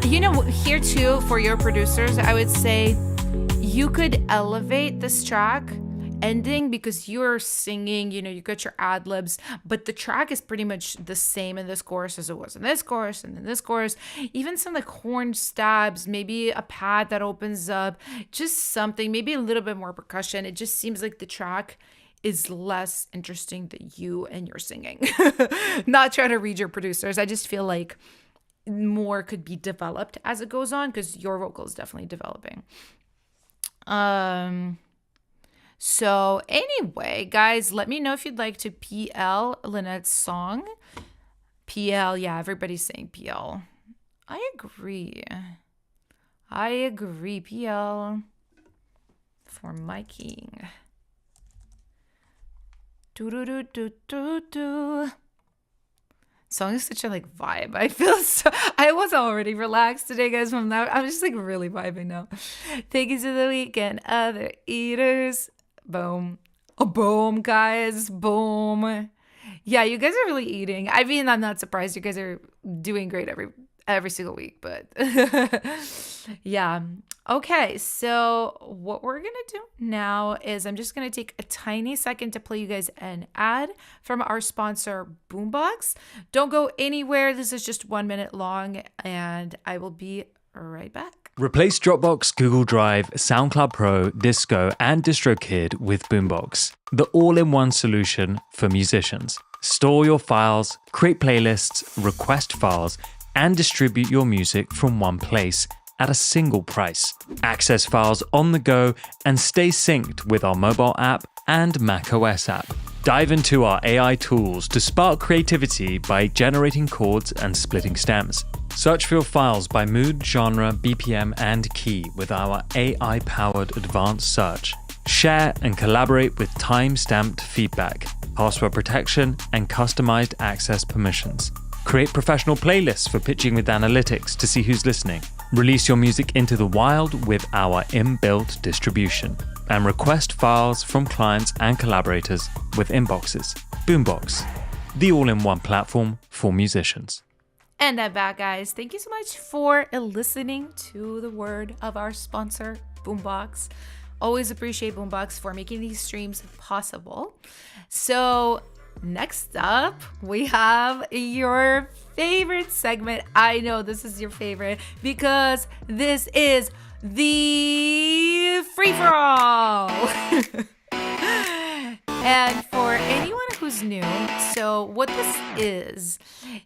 S1: You know, here too, for your producers, I would say you could elevate this track ending, because you're singing, you know, you got your ad libs, but the track is pretty much the same in this chorus as it was in this chorus and in this chorus. Even some like horn stabs, maybe a pad that opens up, just something, maybe a little bit more percussion. It just seems like the track is less interesting than you and your singing. Not trying to read your producers. I just feel like more could be developed as it goes on because your vocal is definitely developing. So anyway, guys, let me know if you'd like to PL Lynette's song. PL, yeah, everybody's saying PL. I agree, PL for my king. Do do do do do do. Song is such a like vibe. I feel so. I was already relaxed today, guys. From now, I'm just like really vibing now. Take you to the weekend, other eaters. Boom, oh boom, guys, boom. Yeah, you guys are really eating. I mean, I'm not surprised. You guys are doing great every single week, but yeah. Okay, so what we're going to do now is I'm just going to take a tiny second to play you guys an ad from our sponsor, Boombox. Don't go anywhere. This is just 1 minute long, and I will be right back.
S5: Replace Dropbox, Google Drive, SoundCloud Pro, Disco, and DistroKid with Boombox, the all-in-one solution for musicians. Store your files, create playlists, request files, and distribute your music from one place at a single price. Access files on the go and stay synced with our mobile app and macOS app. Dive into our AI tools to spark creativity by generating chords and splitting stems. Search for your files by mood, genre, BPM, and key with our AI-powered advanced search. Share and collaborate with time-stamped feedback, password protection, and customized access permissions. Create professional playlists for pitching with analytics to see who's listening. Release your music into the wild with our inbuilt distribution. And request files from clients and collaborators with inboxes. Boombox, the all-in-one platform for musicians.
S1: And I'm back, guys. Thank you so much for listening to the word of our sponsor, Boombox. Always appreciate Boombox for making these streams possible. So next up, we have your favorite segment. I know this is your favorite because this is the free-for-all. And for anyone who's new, so what this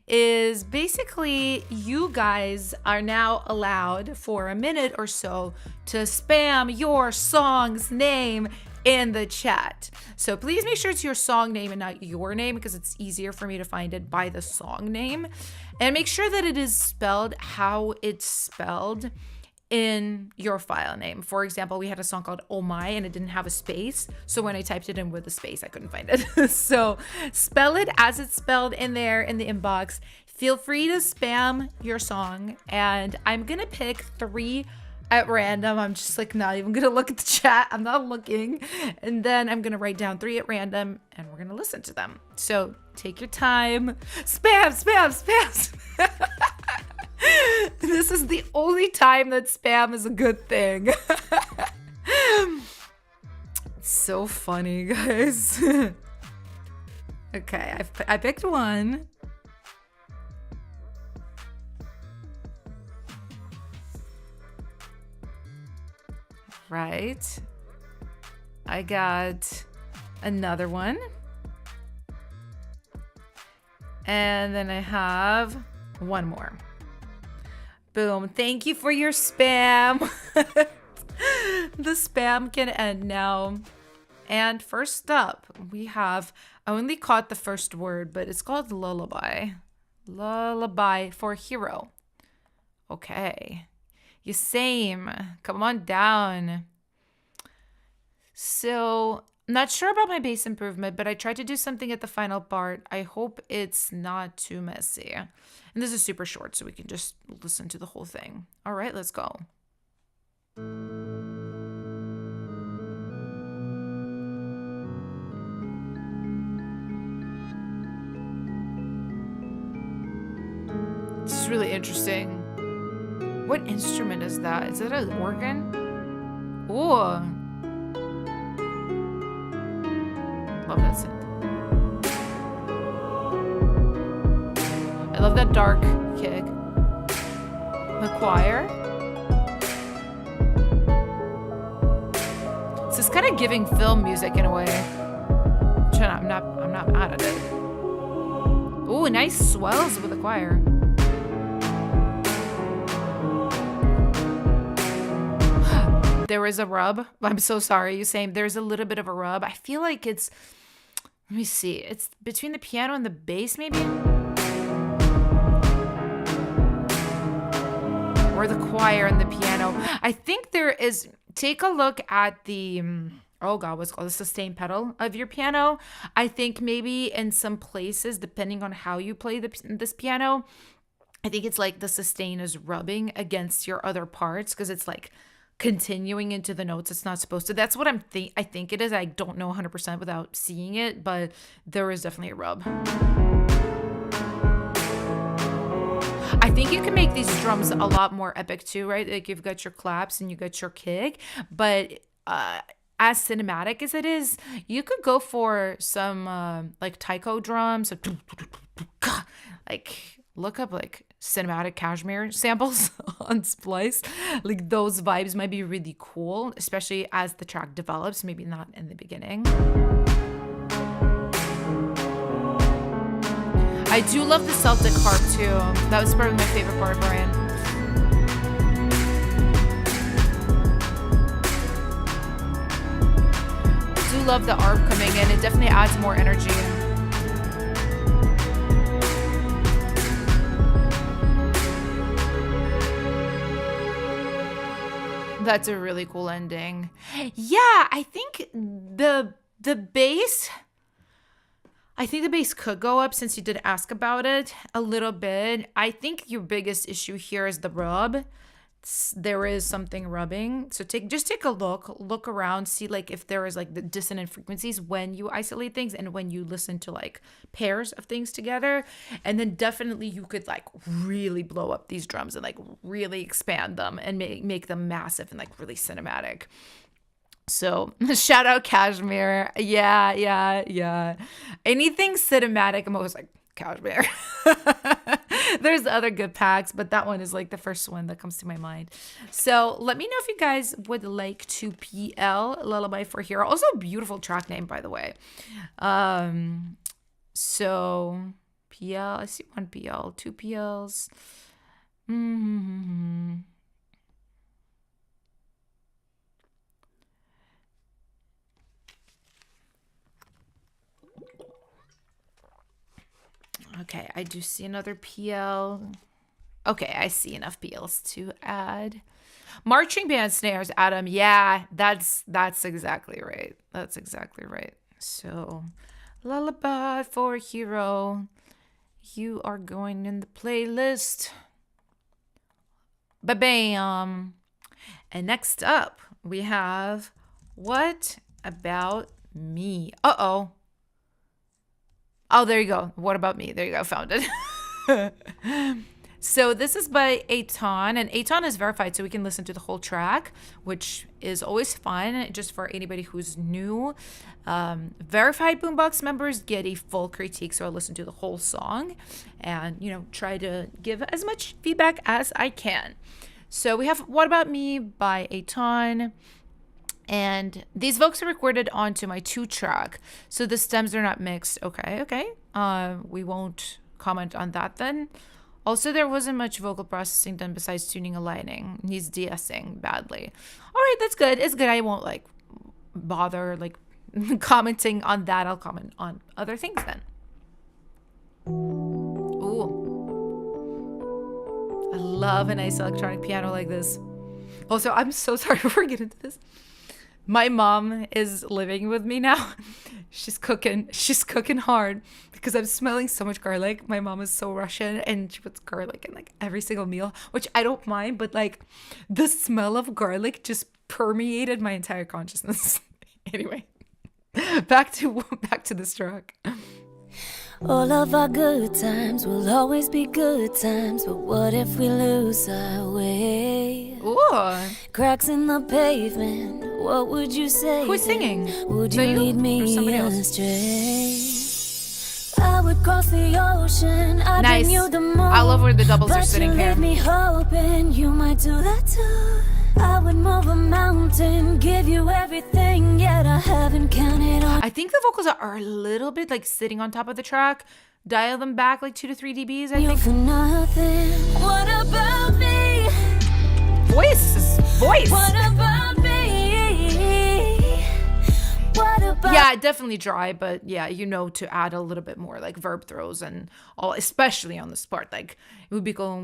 S1: is basically you guys are now allowed for a minute or so to spam your song's name in the chat. So please make sure it's your song name and not your name because it's easier for me to find it by the song name. And make sure that it is spelled how it's spelled in your file name. For example, we had a song called Oh My and it didn't have a space. So when I typed it in with a space, I couldn't find it. So spell it as it's spelled in there in the inbox. Feel free to spam your song. And I'm going to pick 3 at random. I'm just like not even going to look at the chat. I'm not looking. And then I'm going to write down 3 at random and we're going to listen to them. So take your time. Spam, spam, spam, spam. This is the only time that spam is a good thing. It's so funny, guys. Okay, I picked one. Right. I got another one. And then I have one more. Boom. Thank you for your spam. The spam can end now. And first up, we have, I only caught the first word, but it's called lullaby. Lullaby for hero. Okay. You same. Come on down. So, I'm not sure about my bass improvement, but I tried to do something at the final part. I hope it's not too messy. And this is super short, so we can just listen to the whole thing. All right, let's go. This is really interesting. What instrument is that? Is that an organ? Ooh. Love that synth. I love that dark kick. The choir. This is kind of giving film music in a way. not mad at it. Ooh, nice swells with the choir. There is a rub. I'm so sorry. You saying there's a little bit of a rub. I feel like it's, let me see. It's between the piano and the bass, maybe? Or the choir and the piano. I think there is, take a look at the, oh God, what's called the sustain pedal of your piano. I think maybe in some places, depending on how you play this piano, I think it's like the sustain is rubbing against your other parts because it's like continuing into the notes it's not supposed to. That's what I think it is. I don't know 100% without seeing it, but there is definitely a rub. I think you can make these drums a lot more epic too, right? Like you've got your claps and you got your kick, but as cinematic as it is, you could go for some like taiko drums, like look up like cinematic cashmere samples on Splice. Like those vibes might be really cool, especially as the track develops, maybe not in the beginning. I do love the Celtic harp too. That was probably my favorite part, Brian. I do love the arp coming in. It definitely adds more energy. That's a really cool ending. Yeah, I think the bass, I think the bass could go up since you did ask about it a little bit. I think your biggest issue here is the rub. There is something rubbing. So just take a look around, see like if there is like the dissonant frequencies when you isolate things and when you listen to like pairs of things together. And then definitely you could like really blow up these drums and like really expand them and make them massive and like really cinematic. So shout out Cashmere. Yeah. Anything cinematic, I'm always like, Cashmere. There's other good packs, but that one is like the first one that comes to my mind. So let me know if you guys would like to PL Lullaby for Hero. Also a beautiful track name, by the way. So PL, I see one PL, two PLs. Okay, I do see another PL. Okay, I see enough PLs to add. Marching band snares, Adam. Yeah, that's exactly right. That's exactly right. So, Lullaby for a Hero. You are going in the playlist. Ba-bam. And next up, we have What About Me? Uh-oh. Oh, there you go. What About Me? There you go. Found it. So this is by Aton, and Aton is verified, so we can listen to the whole track, which is always fun, just for anybody who's new. Verified Boombox members get a full critique, so I listen to the whole song and, try to give as much feedback as I can. So we have What About Me by Aton. And these vocals are recorded onto my 2-track, so the stems are not mixed. Okay. We won't comment on that then. Also, there wasn't much vocal processing done besides tuning a lining. He's de-essing badly. All right, that's good. It's good. I won't bother commenting on that. I'll comment on other things then. Ooh. I love a nice electronic piano like this. Also, I'm so sorry for getting into this. My mom is living with me now. She's cooking hard because I'm smelling so much garlic. My mom is so Russian and she puts garlic in every single meal, which I don't mind, but the smell of garlic just permeated my entire consciousness. Anyway, back to this track.
S2: All of our good times will always be good times, but what if we lose our way?
S1: Ooh.
S2: Cracks in the pavement, what would you say?
S1: Who's singing?
S2: Would you lead me astray? I would cross the ocean, I'd
S1: Nice.
S2: bring you the moon,
S1: I love where the doubles are
S2: but
S1: sitting
S2: you
S1: here.
S2: leave me hoping you might do that too.
S4: I would move a mountain, give you everything, yet I haven't counted on.
S1: I think the vocals are a little bit like sitting on top of the track. Dial them back like 2 to 3 dBs, I
S4: You
S1: think.
S4: for nothing. What about me?
S1: Voice.
S4: What about me? What about
S1: Yeah, definitely dry, but yeah, you know, to add a little bit more like verb throws and all, especially on this part. Like it would be going,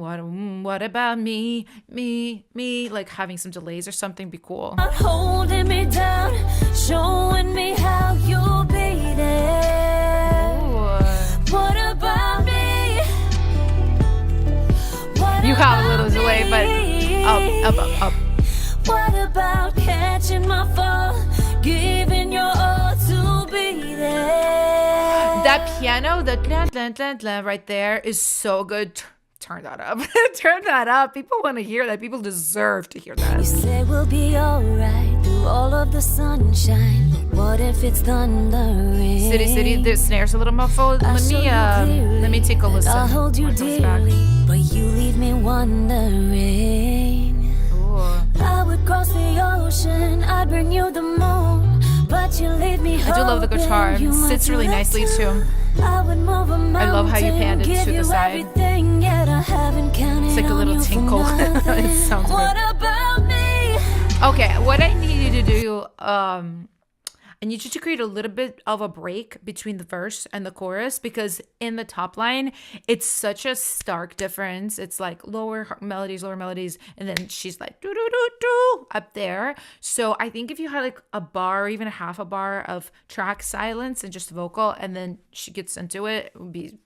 S1: what about me, like having some delays or something be cool.
S4: holding me down, showing me how you'll be there? What about me? What
S1: You have a little
S4: about
S1: delay, but up.
S4: What about catching my fall, giving your all to be there?
S1: That piano, the right there is so good. Turn that up. Turn that up. People want to hear that. People deserve to hear
S4: You
S1: that.
S4: say we'll be alright through all of the sunshine. What if it's thundering?
S1: City, the snare's a little muffled.
S4: I'll show you clearly
S1: Let me take a listen.
S4: I'll hold you
S1: when it comes back.
S4: dearly, but you leave me wondering.
S1: Ooh.
S4: I would cross the ocean, I'd bring you the moon, but you leave me
S1: I do love the guitar.
S4: hoping you
S1: It
S4: might
S1: sits
S4: do
S1: really
S4: that
S1: nicely too.
S4: I would move a mountain,
S1: I love how you panned it
S4: give
S1: to the
S4: you
S1: side.
S4: everything, yet I haven't counted
S1: It's like a
S4: on
S1: little
S4: you for
S1: tinkle.
S4: nothing.
S1: It sounds good.
S4: What about me?
S1: Okay, what I need you to do, I need you to create a little bit of a break between the verse and the chorus, because in the top line, it's such a stark difference. It's like lower melodies, and then she's like do do do do up there. So I think if you had like a bar or even a half a bar of track silence and just vocal, and then she gets into it, it would be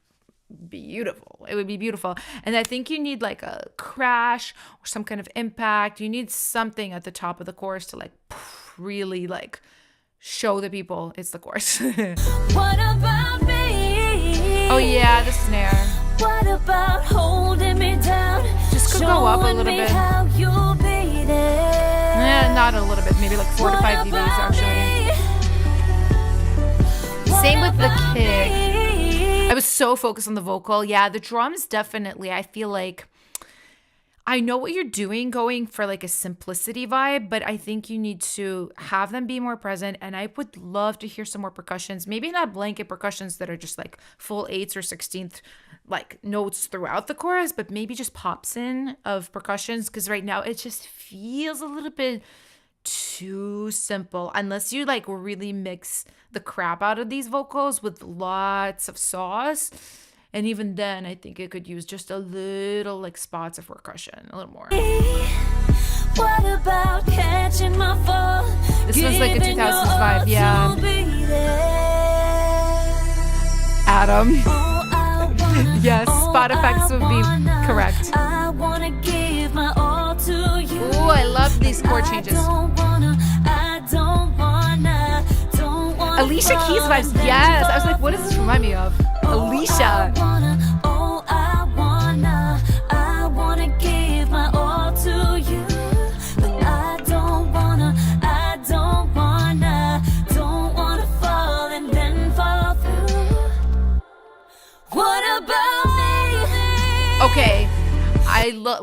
S1: beautiful. It would be beautiful. And I think you need like a crash or some kind of impact. You need something at the top of the chorus to like really like show the people it's the chorus.
S4: What about me?
S1: Oh yeah, the snare.
S4: What about holding me down?
S1: Just could go up a little bit.
S4: How you'll be there.
S1: Not a little bit, maybe like 4 to 5 dBs actually. Same with the kick. I was so focused on the vocal. Yeah, the drums definitely, I feel like I know what you're doing, going for like a simplicity vibe, but I think you need to have them be more present. And I would love to hear some more percussions, maybe not blanket percussions that are just like full 8th or 16th like notes throughout the chorus, but maybe just pops in of percussions, because right now it just feels a little bit too simple unless you like really mix the crap out of these vocals with lots of sauce. And even then, I think it could use just a little like spots of percussion, a little more.
S4: What about catching my fall?
S1: This was like a 2000s vibe, yeah. Adam. Yes, spot effects would be correct.
S4: I wanna give my all to you.
S1: Ooh, I love these chord changes.
S4: I don't wanna
S1: Alicia Keys vibes, yes. I was like, what does this remind me of? Alicia.
S4: I wanna give my all to you, but I don't wanna fall and then fall through. What about me?
S1: Okay,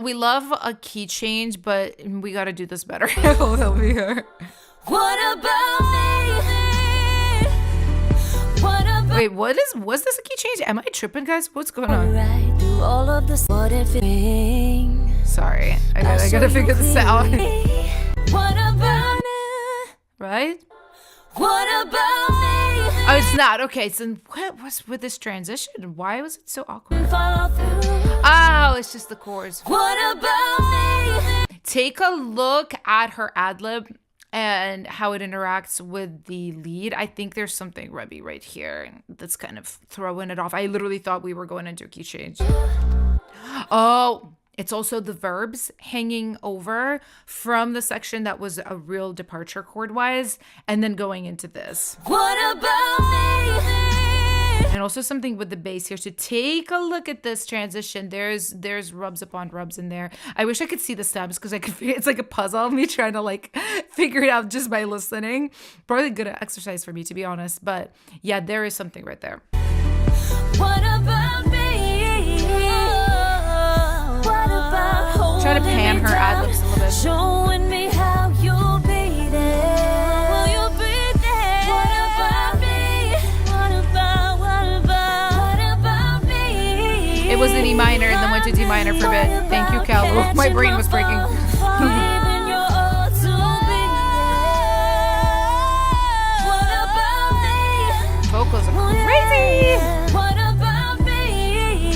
S1: we love a key change, but we gotta do this better. Over here.
S4: What about me?
S1: Wait, was this a key change? Am I tripping, guys? What's going on?
S4: Right through all of this, what if it
S1: Sorry, I gotta figure this out.
S4: What about
S1: Right?
S4: What about me?
S1: Oh, it's not. Okay, so what was with this transition? Why was it so awkward?
S4: Fall through.
S1: Oh, it's just the chords.
S4: What about me?
S1: Take a look at her ad-lib and how it interacts with the lead. I think there's something rubby right here that's kind of throwing it off. I literally thought we were going into a key change. Oh, it's also the verbs hanging over from the section that was a real departure chord-wise, and then going into this.
S4: What about me?
S1: And also something with the bass here. So take a look at this transition. There's rubs upon rubs in there. I wish I could see the stems, because I could figure, it's like a puzzle, me trying to like figure it out just by listening. Probably good exercise for me, to be honest. But yeah, there is something right there.
S4: What about me? What about
S1: Try to pan her ad-libs a little bit.
S4: showing me how you'll be there. Will you be there? What about me? What about me?
S1: It was an E minor and then went to D minor for a bit. Thank you, Cal. Oh, my brain was breaking. Vocals are crazy.
S4: What about me?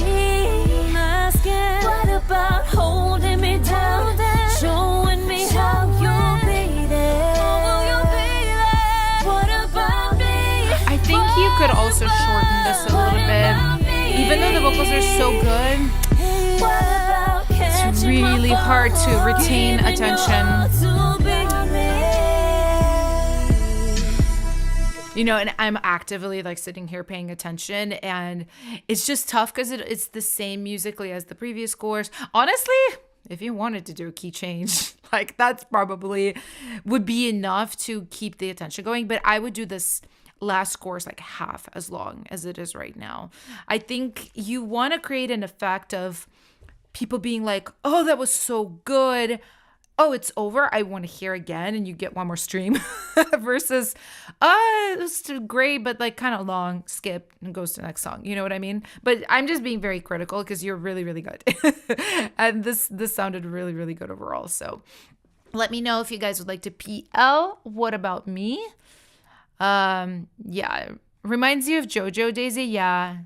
S4: Asking, what about holding me down, showing me how you'll be there? Will you be there? What about me?
S1: I think you could also shorten this a little bit. Even though the vocals are so good, it's really hard to retain attention. You know, and I'm actively like sitting here paying attention, and it's just tough because it's the same musically as the previous scores. Honestly, if you wanted to do a key change, like that's probably would be enough to keep the attention going. But I would do this last course like half as long as it is right now. I think you want to create an effect of people being like, oh, that was so good. Oh, it's over. I want to hear again. And you get one more stream versus, it was great, but like kind of long, skip and goes to the next song. You know what I mean? But I'm just being very critical because you're really, really good. And this sounded really, really good overall. So let me know if you guys would like to PL. What about me? Yeah. Reminds you of JoJo Daisy. Yeah.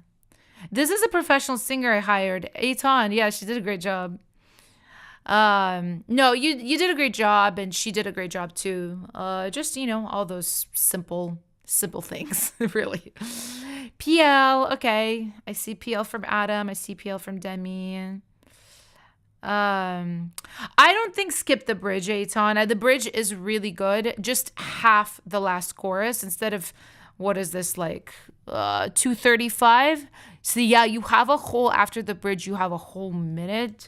S1: This is a professional singer I hired. Aton. Yeah, she did a great job. No, you did a great job, and she did a great job too. Just, you know, all those simple things, really. PL, okay. I see PL from Adam. I see PL from Demi. I don't think skip the bridge, Aton. The bridge is really good. Just half the last chorus instead of, what is this, like 2:35? So yeah, you have a whole, after the bridge, you have a whole minute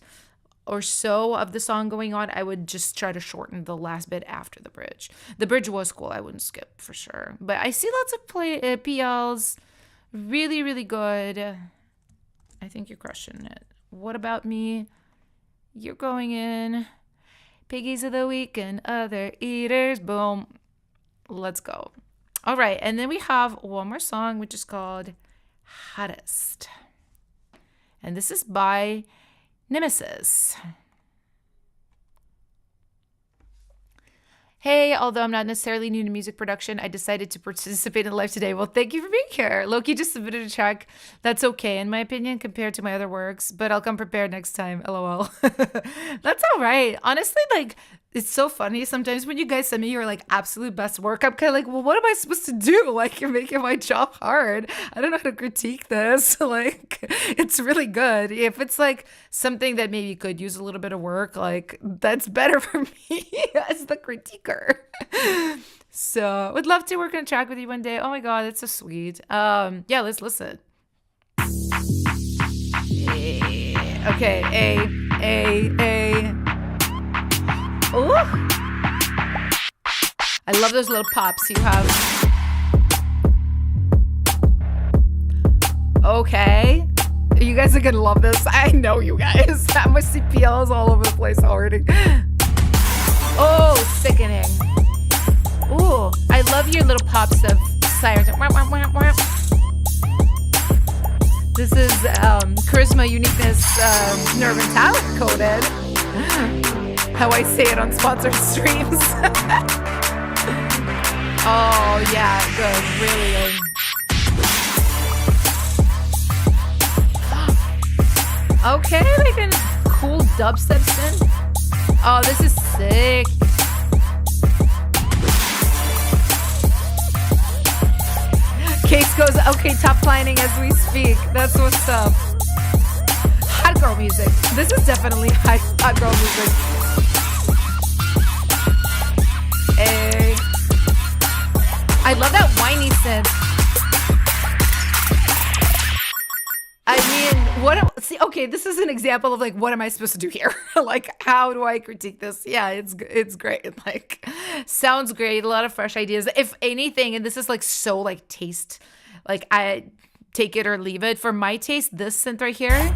S1: or so of the song going on. I would just try to shorten the last bit after the bridge. The bridge was cool. I wouldn't skip for sure. But I see lots of PLs. Really, really good. I think you're crushing it. What about me? You're going in. Piggies of the week and other eaters. Boom. Let's go. All right. And then we have one more song, which is called Hottest. And this is by Nemesis. Hey, although I'm not necessarily new to music production, I decided to participate in live today. Well, thank you for being here. Loki just submitted a track that's okay, in my opinion, compared to my other works, but I'll come prepared next time. LOL. That's all right. Honestly, like, it's so funny. Sometimes when you guys send me your like absolute best work, I'm kind of like, well, what am I supposed to do? Like, you're making my job hard. I don't know how to critique this. Like, it's really good. If it's like something that maybe could use a little bit of work, like that's better for me as the critiquer. So would love to work on a track with you one day. Oh my God, that's so sweet. Yeah, let's listen. Okay, A. Ooh. I love those little pops you have. Okay. You guys are gonna love this. I know you guys. My CPL is all over the place already. Oh, sickening. Ooh, I love your little pops of sirens. This is charisma, uniqueness, nerve and talent coded. How I say it on sponsored streams. Oh yeah, good, really. Okay, like a cool dubstep synth. Oh, this is sick. Case goes, okay, top lining as we speak. That's what's up. Hot girl music. This is definitely hot girl music. Hey. I love that whiny synth. I mean, see, okay, this is an example of like, what am I supposed to do here? Like, how do I critique this? Yeah, it's great. Like, sounds great. A lot of fresh ideas. If anything, and this is like so like taste, like I take it or leave it. For my taste, this synth right here,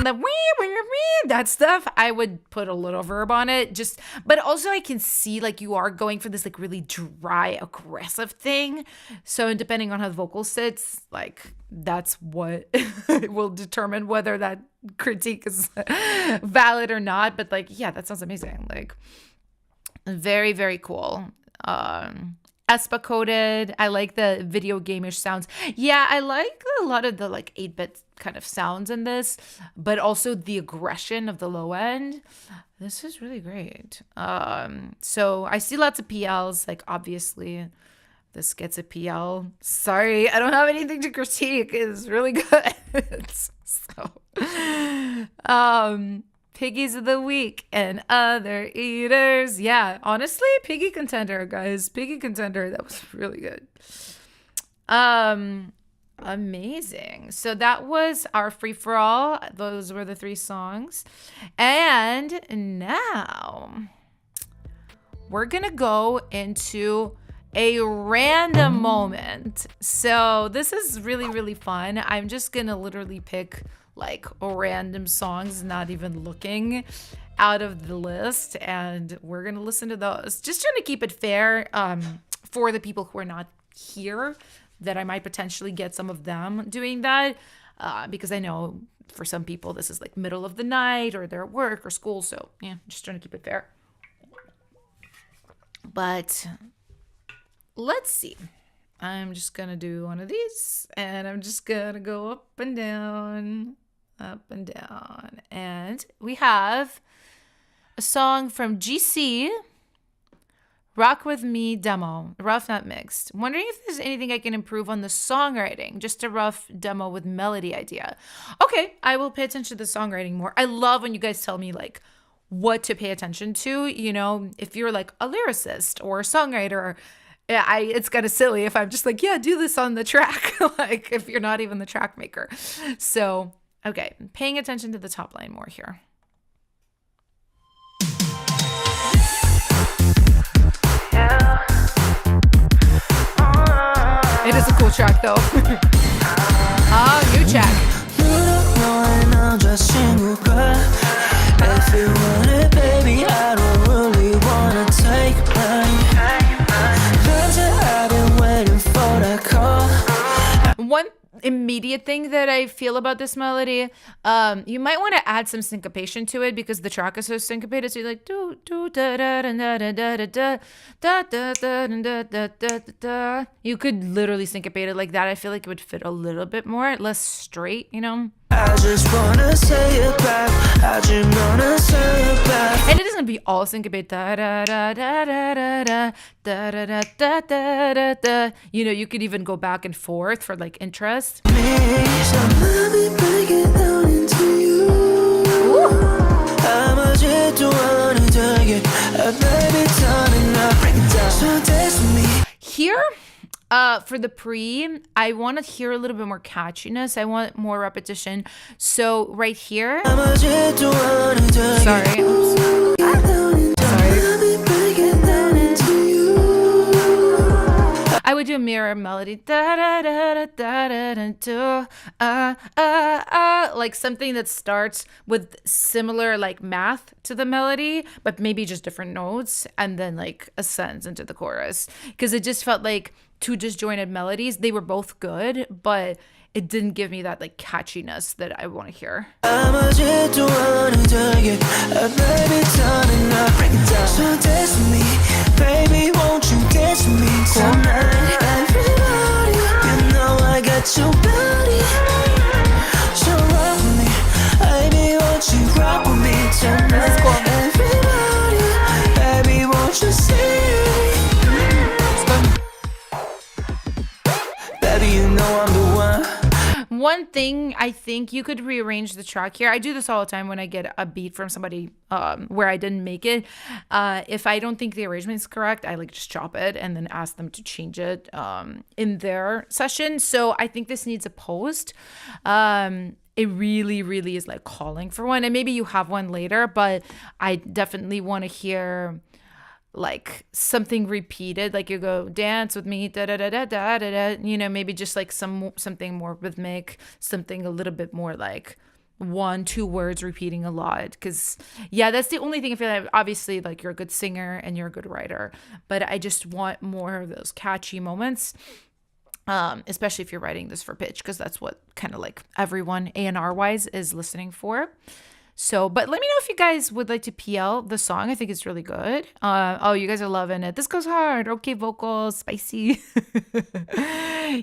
S1: the that stuff, I would put a little verb on it. But also I can see like you are going for this like really dry, aggressive thing. So depending on how the vocal sits, like that's what will determine whether that critique is valid or not. But like, yeah, that sounds amazing. Like very, very cool. Espa coded. I like the video game-ish sounds. Yeah, I like a lot of the like 8-bit kind of sounds in this, but also the aggression of the low end. This is really great. So I see lots of PLs, like obviously this gets a PL. Sorry, I don't have anything to critique. It's really good. So Piggies of the week and other eaters. Yeah, honestly, piggy contender, guys. Piggy contender. That was really good. Amazing. So that was our free for all. Those were the 3 songs. And now we're going to go into a random moment. So this is really, really fun. I'm just going to literally pick like random songs, not even looking out of the list, and we're gonna listen to those. Just trying to keep it fair for the people who are not here, that I might potentially get some of them doing that, because I know for some people this is like middle of the night or they're at work or school, so yeah, just trying to keep it fair. But let's see. I'm just gonna do one of these, and I'm just gonna go up and down, and we have a song from GC, Rock With Me demo, rough not mixed. Wondering if there's anything I can improve on the songwriting, just a rough demo with melody idea. Okay, I will pay attention to the songwriting more. I love when you guys tell me like what to pay attention to, you know, if you're like a lyricist or a songwriter. It's kind of silly if I'm just like, yeah, do this on the track, like if you're not even the track maker. So, okay, paying attention to the top line more here. It is a cool track though. Oh, new track.
S3: If you want it, baby, I don't really wanna take
S1: One immediate thing that I feel about this melody, you might want to add some syncopation to it because the track is so syncopated. So you're like do do da da da da da da da da da da da da da. You could literally syncopate it like that. I feel like it would fit a little bit more, less straight, you know.
S3: I just wanna say it back. I just wanna say it back.
S1: And it doesn't be all syncopated. Da da da da da da da da da da da da da. You know, you could even go back and forth for like interest.
S3: So let me break it down into you. How much it do I wanna take it? Baby, turn it up, break it down. So dance with me.
S1: Here, for the pre, I want to hear a little bit more catchiness. I want more repetition. So right here, sorry. I would do a mirror melody, da da da da da da da, like something that starts with similar like math to the melody, but maybe just different notes, and then like ascends into the chorus. Because it just felt like 2 disjointed melodies. They were both good, but it didn't give me that like catchiness that I want to hear.
S3: So dance with me, baby, won't you dance with me tonight? Everybody, you know I got your body. So rock with me, baby, won't you rock with me tonight? Everybody, baby, won't you see? Baby, you know I'm the one.
S1: One thing, I think you could rearrange the track here. I do this all the time when I get a beat from somebody where I didn't make it. If I don't think the arrangement is correct, I like just chop it and then ask them to change it in their session. So I think this needs a post. It really, really is like calling for one. And maybe you have one later, but I definitely want to hear like something repeated, like you go dance with me, da da da da da da, you know, maybe just like something more rhythmic, something a little bit more like 1-2 words repeating a lot. Because yeah, that's the only thing I feel like. Obviously, like, you're a good singer and you're a good writer, but I just want more of those catchy moments. Especially if you're writing this for pitch, because that's what kind of like everyone A&R wise is listening for. So, but let me know if you guys would like to PL the song. I think it's really good. Oh, you guys are loving it. This goes hard. Okay, vocals, spicy.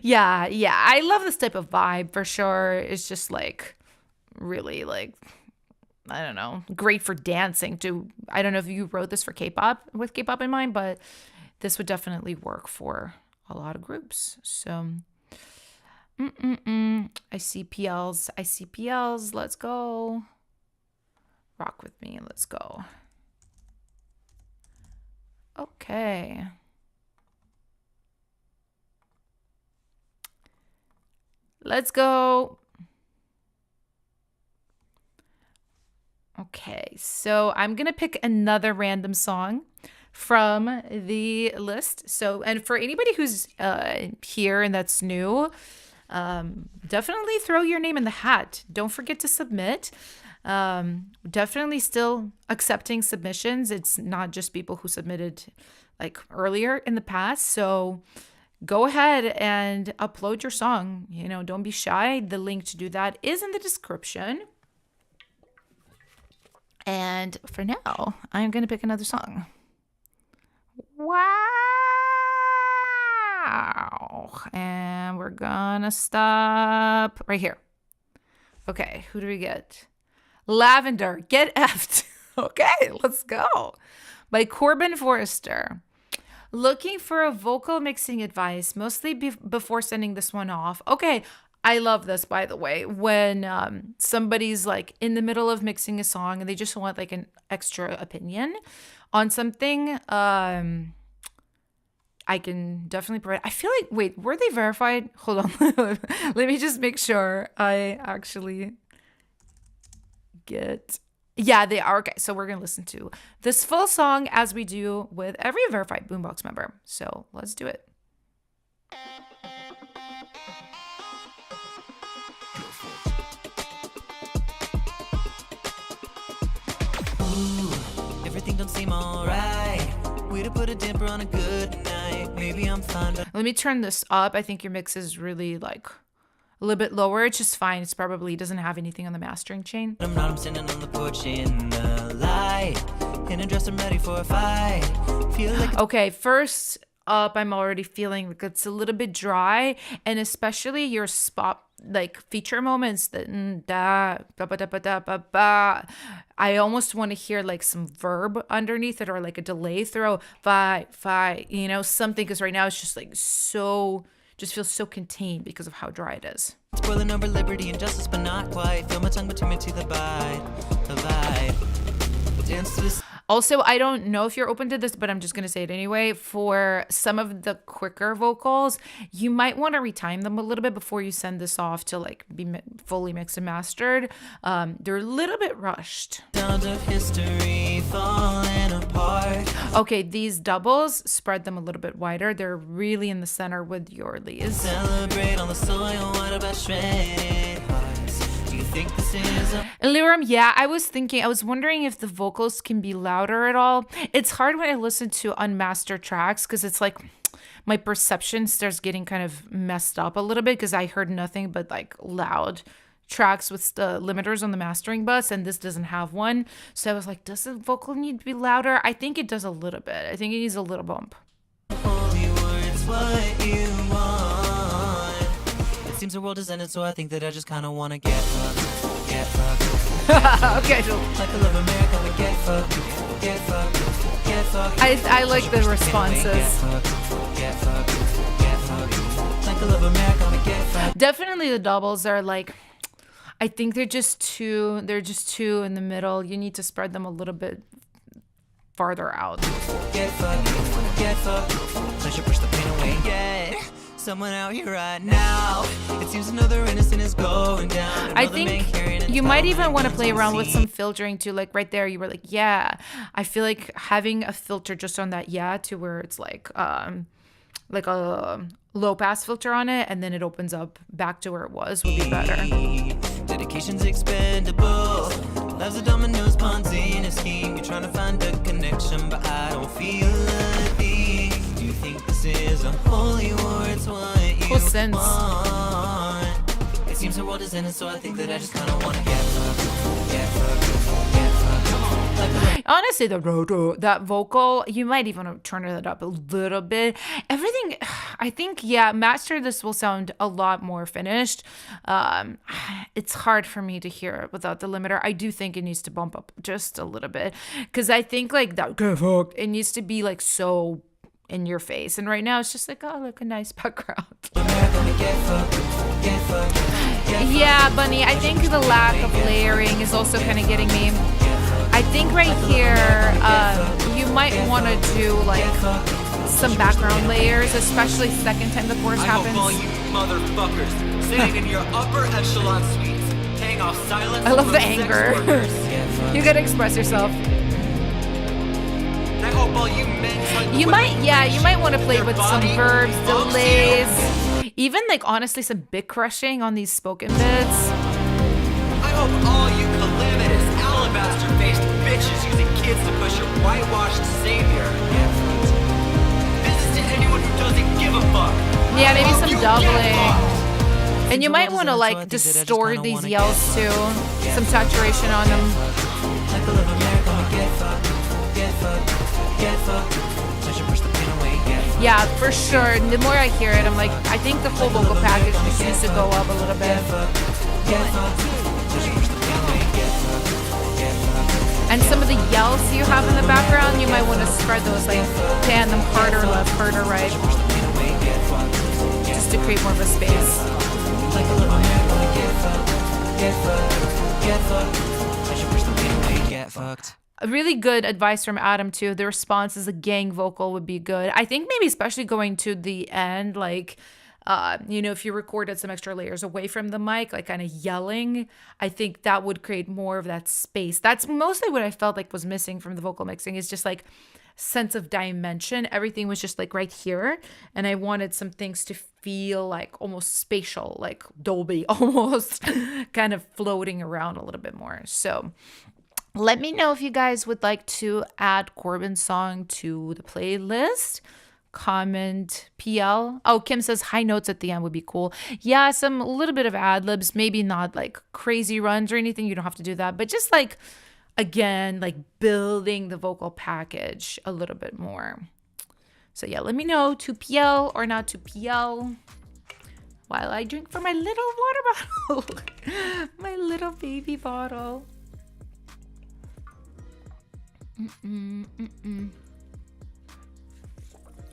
S1: Yeah. I love this type of vibe for sure. It's just like really like, I don't know, great for dancing too. I don't know if you wrote this for K-pop with K-pop in mind, but this would definitely work for a lot of groups. So, I see PLs. Let's go. Rock with me. Let's go. Okay. Let's go. Okay, so I'm going to pick another random song from the list. So, and for anybody who's here and that's new, definitely throw your name in the hat. Don't forget to submit. Definitely still accepting submissions. It's not just people who submitted like earlier in the past. So go ahead and upload your song. You know, don't be shy. The link to do that is in the description. And for now, I'm going to pick another song. Wow. And we're going to stop right here. Okay, who do we get? Lavender, Get Effed. Okay, let's go. By Corbin Forrester. Looking for a vocal mixing advice, mostly before sending this one off. Okay, I love this, by the way. When somebody's like in the middle of mixing a song and they just want like an extra opinion on something, I can definitely provide. I feel like, wait, were they verified? Hold on. Let me just make sure I actually get. Yeah, they are. Okay, so we're going to listen to this full song as we do with every verified Boombox member. So let's do it.
S6: Ooh, everything don't seem alright. Way to put a damper on a good night. Maybe I'm fine, but
S1: Let me turn this up. I think your mix is really like a little bit lower. It's just fine. It's probably doesn't have anything on the mastering chain.
S6: I'm not. I'm standing on the porch in the light. In a dress, I'm ready for a fight. Feel like
S1: Okay, first up, I'm already feeling like it's a little bit dry, and especially your spot like feature moments that da ba ba da ba da ba ba. I almost want to hear like some verb underneath it or like a delay throw. Fi, you know, something, because right now it's just like so. Just feels so contained because of how dry it is.
S6: Spoiling over liberty and justice, but not quite. Feel my tongue between me to the bite. Dance to this.
S1: Also, I don't know if you're open to this, but I'm just going to say it anyway. For some of the quicker vocals, you might want to retime them a little bit before you send this off to like be fully mixed and mastered. They're a little bit rushed.
S6: Sound of history falling apart.
S1: Okay, these doubles, spread them a little bit wider. They're really in the center with your leads.
S6: Celebrate on the soil. What about shredded hearts? Do you think this is a
S1: Liram, yeah, I was wondering if the vocals can be louder at all. It's hard when I listen to unmastered tracks because it's like my perception starts getting kind of messed up a little bit because I heard nothing but like loud tracks with the limiters on the mastering bus, and this doesn't have one. So I was like, does the vocal need to be louder? I think it does a little bit. I think it needs a little bump.
S6: holy words what you want? It seems the world is ended, so I think that I just kind of want to get fucked.
S1: Okay, so
S6: Like I love America, but get fucked.
S1: I like the responses.
S6: Get fucked. Like I love America, but get fucked.
S1: Definitely the doubles are like, I think they're just too in the middle. You need to spread them a little bit farther out.
S6: Get fucked. Pleasure push the pain away. Get someone out here right now. It seems another innocent is going down.
S1: I think you might even want to play around with some filtering too. Like right there, you were like, yeah. I feel like having a filter just on that yeah to where it's like a low pass filter on it, and then it opens up back to where it was, would be better.
S6: Dedication's expendable. Love's a dominoes, Ponzi in a scheme. You're trying to find a connection, but I don't feel a thing. Do you think this is a holy war? It's what you
S1: sense.
S6: want. It seems the world is in it, so I think that I just kind of want to get fucked, get fucked, get fucked.
S1: Honestly, that vocal, you might even want to turn it up a little bit. Everything, I think, yeah, master this will sound a lot more finished. It's hard for me to hear it without the limiter. I do think it needs to bump up just a little bit, because I think like that, it needs to be like so in your face. And right now it's just like, oh, look, a nice background. Yeah, Bunny, I think the lack of layering is also kind of getting me. I think right here, you might want to do like some background layers, especially second time the chorus happens.
S6: I hope all you motherfuckers sitting in your upper echelon suites, paying off silence.
S1: I love the anger. You gotta express yourself.
S6: I hope all you men.
S1: You might want to play with some verbs, delays, even like honestly some bit crushing on these spoken bits.
S6: I hope all you calamitous alabaster-faced bitches using kids to push your whitewashed savior. This is to anyone who doesn't give a fuck.
S1: Yeah, maybe some doubling. And you might want to like distort these yells too. Some saturation on them. Yeah, for sure. The more I hear it, I'm like, I think the whole vocal package just needs to go up a little bit. And some of the yells you have in the background, you might want to spread those, like pan them harder left, harder right, just to create more of a space.
S6: Get fucked.
S1: A really good advice from Adam too. The response is a gang vocal would be good. I think maybe especially going to the end, like, if you recorded some extra layers away from the mic, like kind of yelling, I think that would create more of that space. That's mostly what I felt like was missing from the vocal mixing, is just like sense of dimension. Everything was just like right here. And I wanted some things to feel like almost spatial, like Dolby almost kind of floating around a little bit more. So let me know if you guys would like to add Corbin's song to the playlist. Comment PL. Oh, Kim says high notes at the end would be cool. Yeah, a little bit of ad libs, maybe not like crazy runs or anything. You don't have to do that, but just like, again, like building the vocal package a little bit more. So yeah, let me know to PL or not to PL while I drink from my little water bottle. My little baby bottle.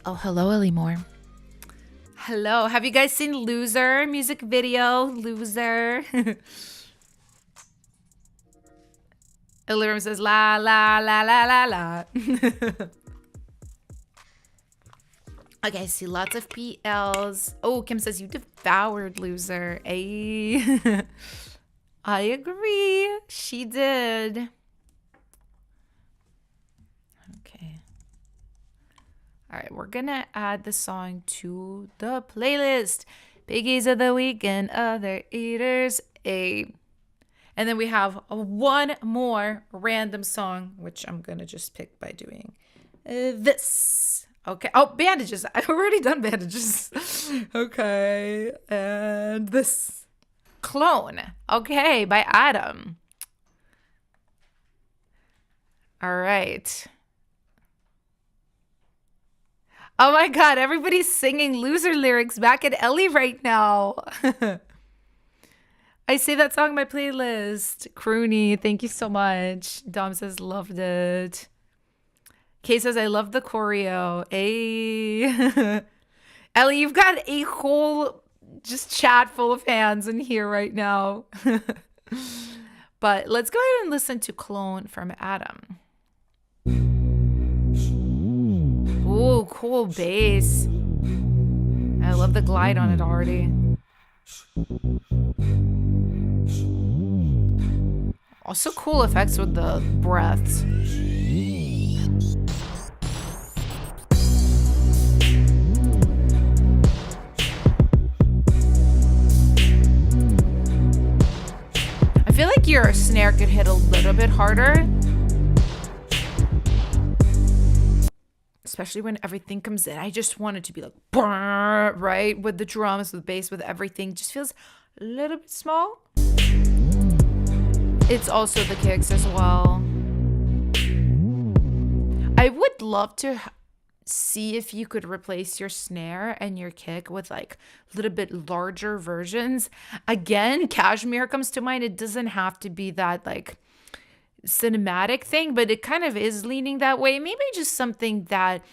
S1: Oh, hello, Ellie Moore. Hello. Have you guys seen Loser music video? Loser. Illyrium says la la la la la la. Okay, I see lots of PLs. Oh, Kim says you devoured Loser. Ay. I agree. She did. Okay. All right, we're gonna add the song to the playlist. Piggies of the Week and Other Eaters. And then we have one more random song, which I'm gonna just pick by doing this. Okay. Oh, bandages. I've already done bandages. Okay. And this. Clone. Okay, by Adam. All right. Oh my God, everybody's singing Loser lyrics back at Ellie right now. I say that song on my playlist. Croony, thank you so much. Dom says, loved it. Kay says, I love the choreo. Hey. Ellie, you've got a whole just chat full of fans in here right now. But let's go ahead and listen to Clone from Adam. Ooh, cool bass. I love the glide on it already. Also cool effects with the breaths. think your snare could hit a little bit harder. Especially when everything comes in. I just want it to be like, right? With the drums, with the bass, with everything. Just feels a little bit small. It's also the kicks as well. I would love to see if you could replace your snare and your kick with like a little bit larger versions. Again, Cashmere comes to mind. It doesn't have to be that like cinematic thing, but it kind of is leaning that way. Maybe just something that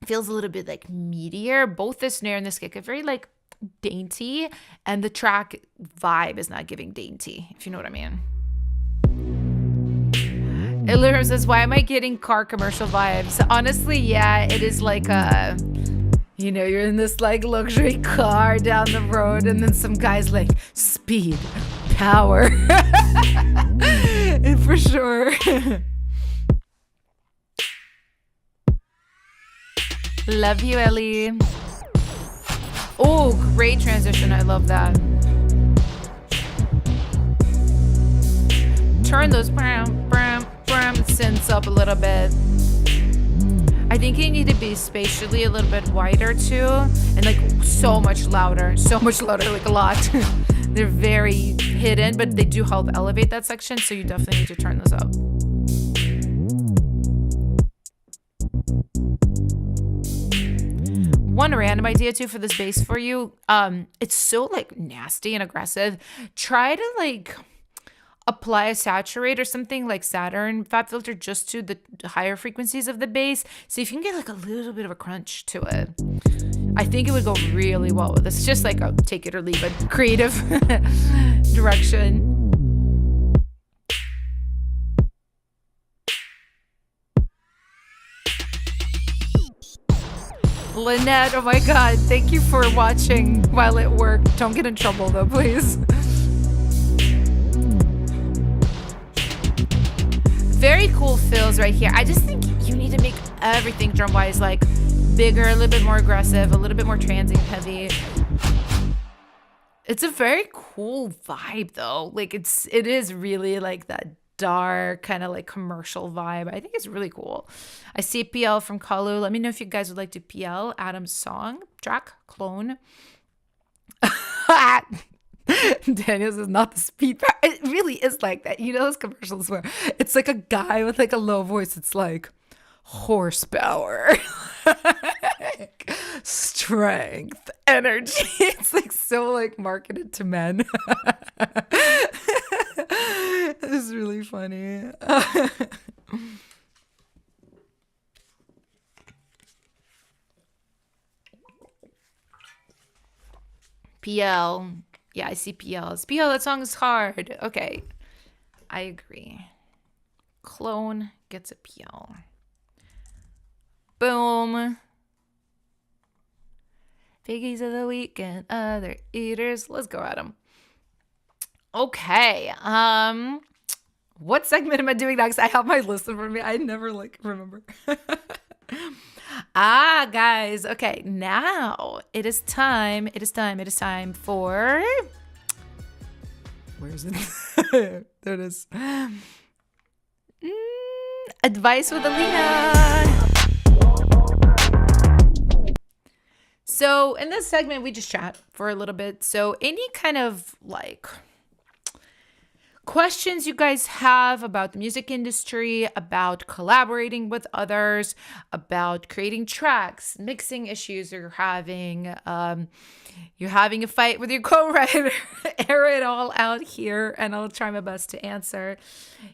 S1: feels a little bit like meatier. Both the snare and the kick are very like dainty, and the track vibe is not giving dainty, if you know what I mean. Illurum says, why am I getting car commercial vibes? Honestly, yeah, it is like a, you know, you're in this like luxury car down the road, and then some guy's like, speed, power. For sure. Love you, Ellie. Oh, great transition. I love that. Turn those synths up a little bit. I think you need to be spatially a little bit wider too, and like so much louder, like a lot. They're very hidden, but they do help elevate that section, so you definitely need to turn those up. One random idea too for this bass for you. It's so like nasty and aggressive. Try to like apply a saturate or something like Saturn fab filter just to the higher frequencies of the bass. See if you can get like a little bit of a crunch to it. I think it would go really well with this. It's just like a take it or leave it creative direction. Lynette, oh my god, thank you for watching while at work. Don't get in trouble though, please. Very cool fills right here. I just think you need to make everything drum-wise like bigger, a little bit more aggressive, a little bit more transient heavy. It's a very cool vibe though. Like it is really like that dark kind of like commercial vibe. I think it's really cool. I see PL from Kalu. Let me know if you guys would like to PL Adam's song track clone. Daniel says not the speed. It really is like that. You know those commercials where it's like a guy with like a low voice. It's like horsepower, strength, energy. It's like so like marketed to men. It's really funny. PL. Yeah, I see PLs. PL, that song is hard. Okay. I agree. Clone gets a PL. Boom. Piggies of the weekend, other eaters. Let's go at them. Okay. What segment am I doing next? I have my list in front of me. I never like remember. Guys. Okay, now it is time. It is time for. Where is it? There it is. Advice with Alina. So in this segment, we just chat for a little bit. So any kind of like questions you guys have about the music industry, about collaborating with others, about creating tracks, mixing issues you're having a fight with your co-writer, air it all out here and I'll try my best to answer.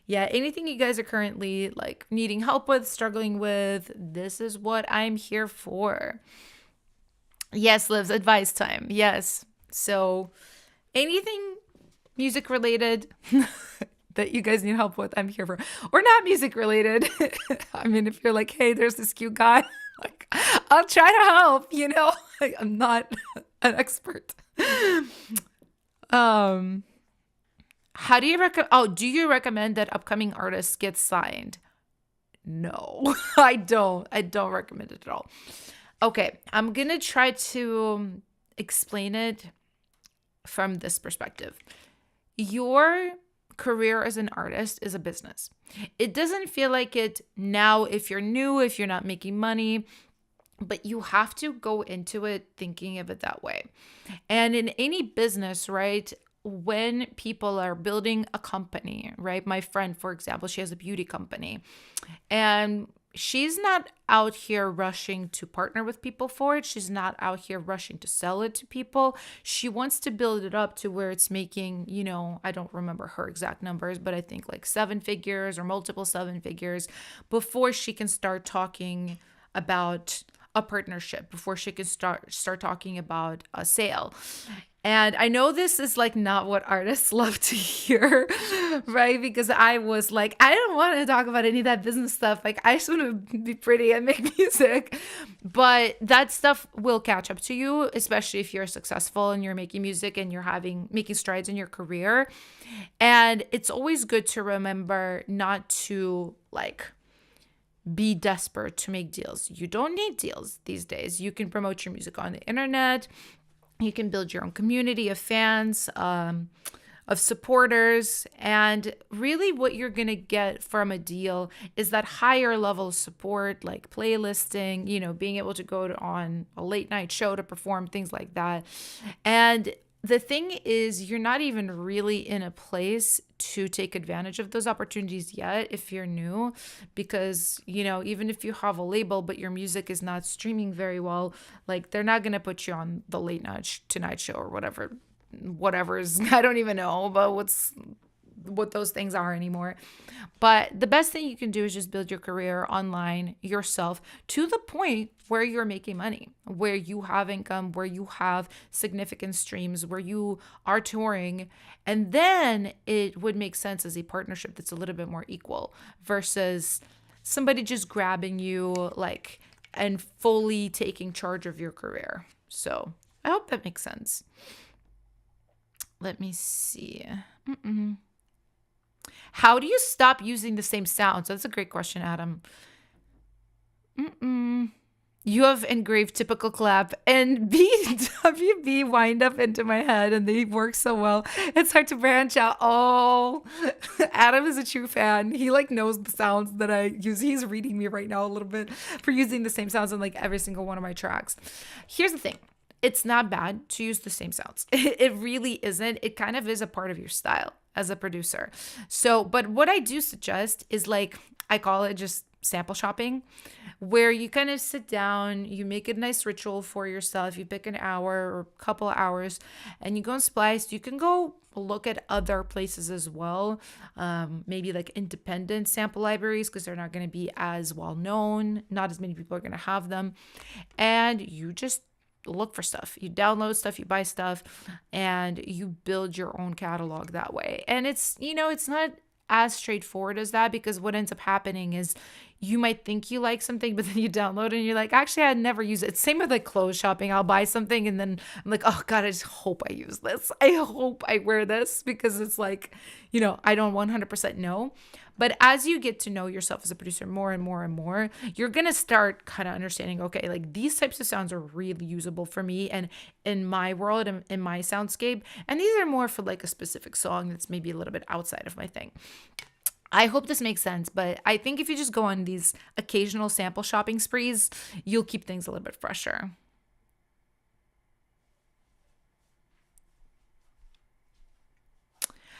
S1: Yeah, anything you guys are currently like needing help with, struggling with, this is what I'm here for. Yes, Liv's advice time. Yes. So anything music related that you guys need help with, I'm here for. Or not music related. I mean, if you're like, hey, there's this cute guy, like, I'll try to help, you know? Like, I'm not an expert. How do you do you recommend that upcoming artists get signed? No, I don't recommend it at all. Okay, I'm gonna try to explain it from this perspective. Your career as an artist is a business. It doesn't feel like it now if you're new, if you're not making money, but you have to go into it thinking of it that way. And in any business, right, when people are building a company, right? My friend, for example, she has a beauty company, and she's not out here rushing to partner with people for it. She's not out here rushing to sell it to people. She wants to build it up to where it's making, I don't remember her exact numbers, but I think like 7 figures or multiple 7 figures before she can start talking about a partnership, before she can start talking about a sale. And I know this is like not what artists love to hear, right? Because I was like, I don't want to talk about any of that business stuff. Like, I just want to be pretty and make music. But that stuff will catch up to you, especially if you're successful and you're making music and you're making strides in your career. And it's always good to remember not to like be desperate to make deals. You don't need deals these days. You can promote your music on the internet. You can build your own community of fans, of supporters. And really what you're going to get from a deal is that higher level support, like playlisting, being able to go on a late night show to perform, things like that. And the thing is, you're not even really in a place to take advantage of those opportunities yet if you're new, because, even if you have a label, but your music is not streaming very well, like they're not going to put you on the late night tonight show or whatever is, I don't even know about what those things are anymore. But the best thing you can do is just build your career online yourself to the point where you're making money, where you have income, where you have significant streams, where you are touring. And then it would make sense as a partnership that's a little bit more equal versus somebody just grabbing you like and fully taking charge of your career. So I hope that makes sense. Let me see. How do you stop using the same sounds? That's a great question, Adam. You have engraved typical clap and BWB wind up into my head, and they work so well. It's hard to branch out. Oh, Adam is a true fan. He like knows the sounds that I use. He's reading me right now a little bit for using the same sounds on like every single one of my tracks. Here's the thing. It's not bad to use the same sounds. It really isn't. It kind of is a part of your style as a producer. So, but what I do suggest is like, I call it just sample shopping, where you kind of sit down, you make a nice ritual for yourself. You pick an hour or a couple of hours and you go and splice. You can go look at other places as well. Maybe like independent sample libraries, because they're not going to be as well known. Not as many people are going to have them. And you just look for stuff. You download stuff, you buy stuff, and you build your own catalog that way. And it's, it's not as straightforward as that, because what ends up happening is you might think you like something, but then you download it and you're like, actually, I'd never use it. Same with like clothes shopping. I'll buy something and then I'm like, oh God, I just hope I use this. I hope I wear this, because it's like, I don't 100% know. But as you get to know yourself as a producer more and more and more, you're going to start kind of understanding, okay, like these types of sounds are really usable for me and in my world and in my soundscape. And these are more for like a specific song that's maybe a little bit outside of my thing. I hope this makes sense, but I think if you just go on these occasional sample shopping sprees, you'll keep things a little bit fresher.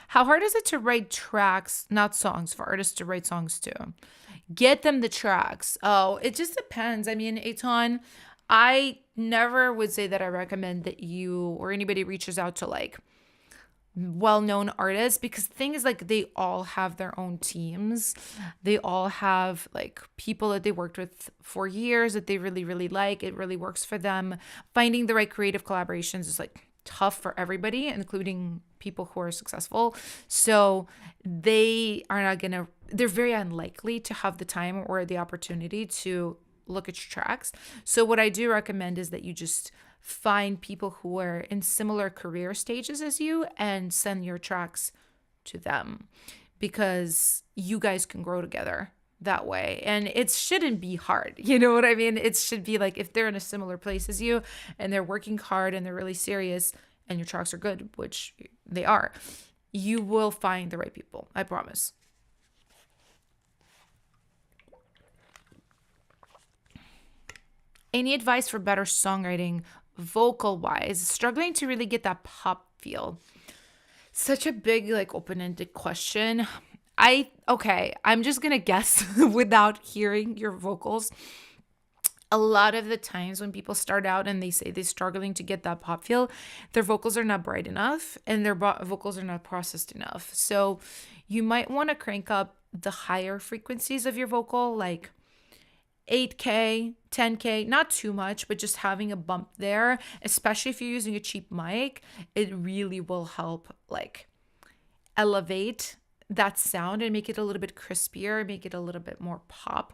S1: How hard is it to write tracks, not songs, for artists to write songs to? Get them the tracks. Oh, it just depends. I mean, Aton, I never would say that I recommend that you or anybody reaches out to like well-known artists, because the thing is like they all have their own teams. They all have like people that they worked with for years that they really, really like. It really works for them. Finding the right creative collaborations is like tough for everybody, including people who are successful. So they're very unlikely to have the time or the opportunity to look at your tracks. So what I do recommend is that you just find people who are in similar career stages as you and send your tracks to them, because you guys can grow together that way. And it shouldn't be hard. You know what I mean? It should be like, if they're in a similar place as you and they're working hard and they're really serious and your tracks are good, which they are, you will find the right people. I promise. Any advice for better songwriting vocal wise? Struggling to really get that pop feel. Such a big, like, open-ended question. I'm just gonna guess without hearing your vocals. A lot of the times when people start out and they say they're struggling to get that pop feel, their vocals are not bright enough and their vocals are not processed enough. So you might want to crank up the higher frequencies of your vocal, like 8K, 10K, not too much, but just having a bump there, especially if you're using a cheap mic, it really will help like elevate that sound and make it a little bit crispier, make it a little bit more pop.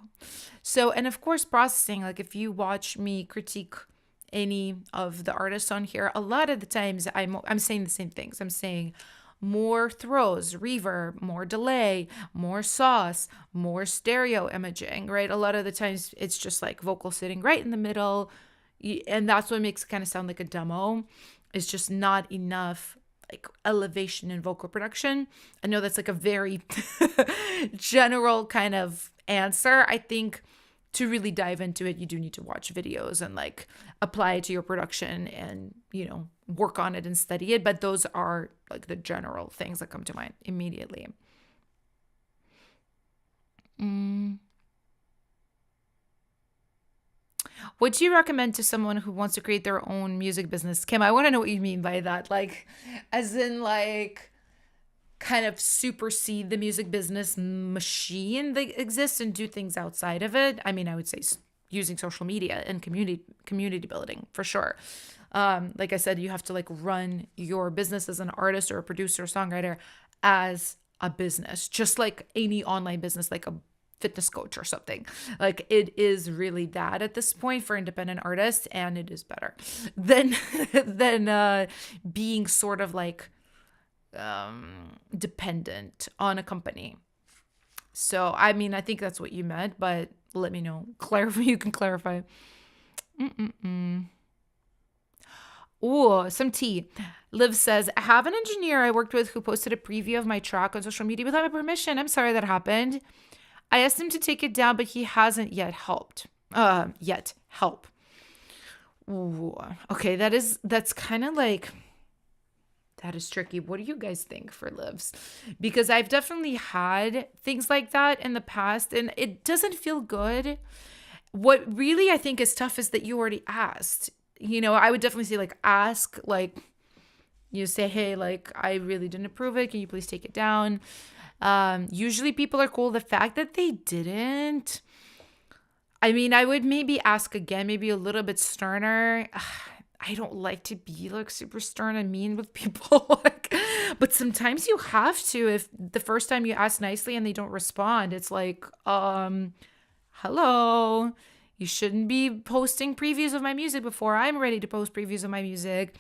S1: So, and of course, processing, like if you watch me critique any of the artists on here, a lot of the times I'm saying the same things. I'm saying more throws, reverb, more delay, more sauce, more stereo imaging, right? A lot of the times it's just like vocal sitting right in the middle. And that's what makes it kind of sound like a demo. It's just not enough like elevation in vocal production. I know that's like a very general kind of answer. I think to really dive into it, you do need to watch videos and like apply it to your production and, you know, work on it and study it. But those are like the general things that come to mind immediately. What do you recommend to someone who wants to create their own music business? Kim, I want to know what you mean by that. Like, as in like kind of supersede the music business machine that exists and do things outside of it. I mean, I would say using social media and community building for sure. Like I said, you have to like run your business as an artist or a producer or songwriter as a business, just like any online business, like a fitness coach or something. Like it is really that at this point for independent artists, and it is better than being sort of like dependent on a company. So I mean, I think that's what you meant, but let me know. You can clarify. Oh, some tea. Liv says, I have an engineer I worked with who posted a preview of my track on social media without my permission. I'm sorry that happened. I asked him to take it down, but he hasn't yet helped. Help. Ooh, okay, that's kind of like, that is tricky. What do you guys think for Livs? Because I've definitely had things like that in the past, and it doesn't feel good. What really I think is tough is that you already asked. You know, I would definitely say like ask, like you say, hey, like I really didn't approve it. Can you please take it down? Usually people are cool. The fact that they didn't, I mean, I would maybe ask again, maybe a little bit sterner. I don't like to be like super stern and mean with people, like, but sometimes you have to. If the first time you ask nicely and they don't respond, it's like, hello, you shouldn't be posting previews of my music before I'm ready to post previews of my music.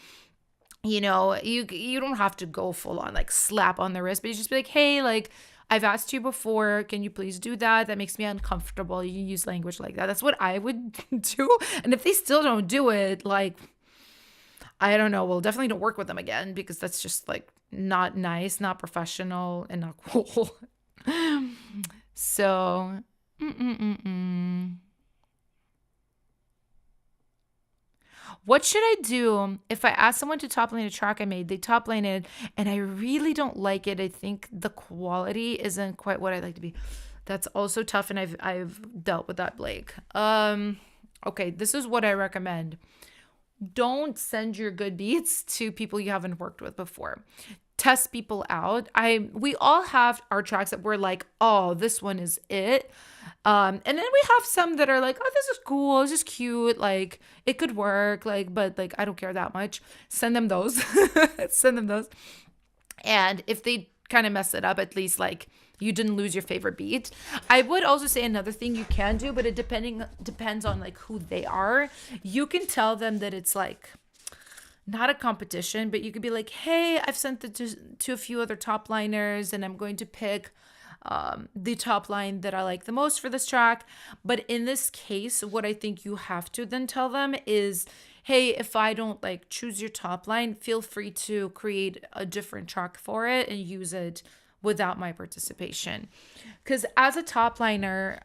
S1: You know, you don't have to go full on like slap on the wrist, but you just be like, hey, like I've asked you before, can you please do that? That makes me uncomfortable. You use language like that. That's what I would do. And if they still don't do it, like, I don't know, well, definitely don't work with them again, because that's just like not nice, not professional, and not cool. So, what should I do if I ask someone to top lane a track I made? They top lane it, and I really don't like it. I think the quality isn't quite what I'd like to be. That's also tough, and I've dealt with that, Blake. Okay, this is what I recommend. Don't send your good beats to people you haven't worked with before. Test people out. We all have our tracks that we're like, oh, this one is it. And then we have some that are like, oh, this is cool, this is cute, like it could work, like, but like I don't care that much. Send them those. Send them those. And if they kind of mess it up, at least like you didn't lose your favorite beat. I would also say another thing you can do, but it depends on like who they are. You can tell them that it's like not a competition, but you could be like, hey, I've sent it to a few other top liners, and I'm going to pick the top line that I like the most for this track. But in this case, what I think you have to then tell them is, hey, if I don't like choose your top line, feel free to create a different track for it and use it without my participation. Because as a top liner,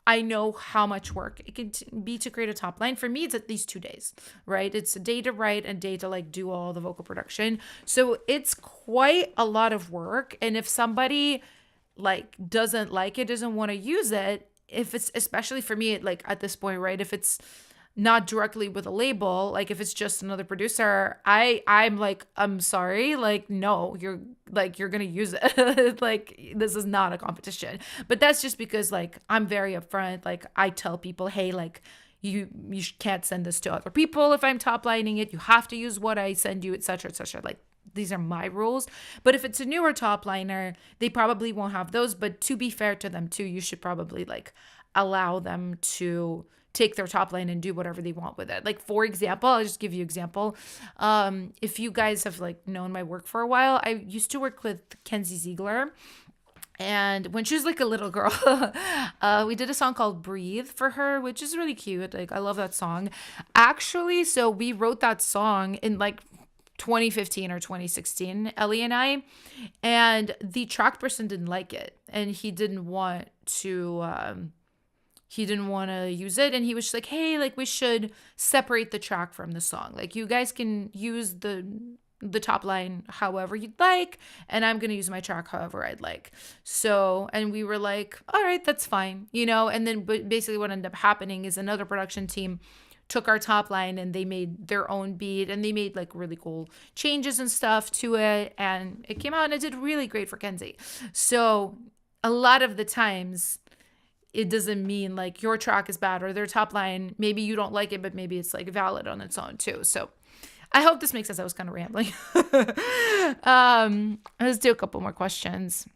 S1: I know how much work it can be to create a top line. For me, it's at least 2 days, right? It's a day to write and day to like do all the vocal production. So it's quite a lot of work. And if somebody like doesn't like it, doesn't want to use it, if it's, especially for me, like at this point, right? If it's not directly with a label, like if it's just another producer, I'm like, I'm sorry, like no, you're gonna use it. Like this is not a competition. But that's just because like I'm very upfront. Like I tell people, hey, like you can't send this to other people if I'm top lining it. You have to use what I send you, etc., etc. Like these are my rules. But if it's a newer top liner, they probably won't have those. But to be fair to them too, you should probably like allow them to take their top line and do whatever they want with it. Like for example, I'll just give you an example. If you guys have like known my work for a while, I used to work with Kenzie Ziegler. And when she was like a little girl, we did a song called Breathe for her, which is really cute. Like I love that song. Actually, so we wrote that song in like 2015 or 2016, Ellie and the track person didn't like it. And he didn't want to use it, and he was just like, hey, like we should separate the track from the song. Like you guys can use the top line however you'd like, and I'm gonna use my track however I'd like. So, and we were like, all right, that's fine, you know. And then but basically what ended up happening is another production team took our top line and they made their own beat, and they made like really cool changes and stuff to it, and it came out and it did really great for Kenzie. So a lot of the times it doesn't mean like your track is bad or their top line, maybe you don't like it, but maybe it's like valid on its own too. So I hope this makes sense. I was kind of rambling. Let's do a couple more questions.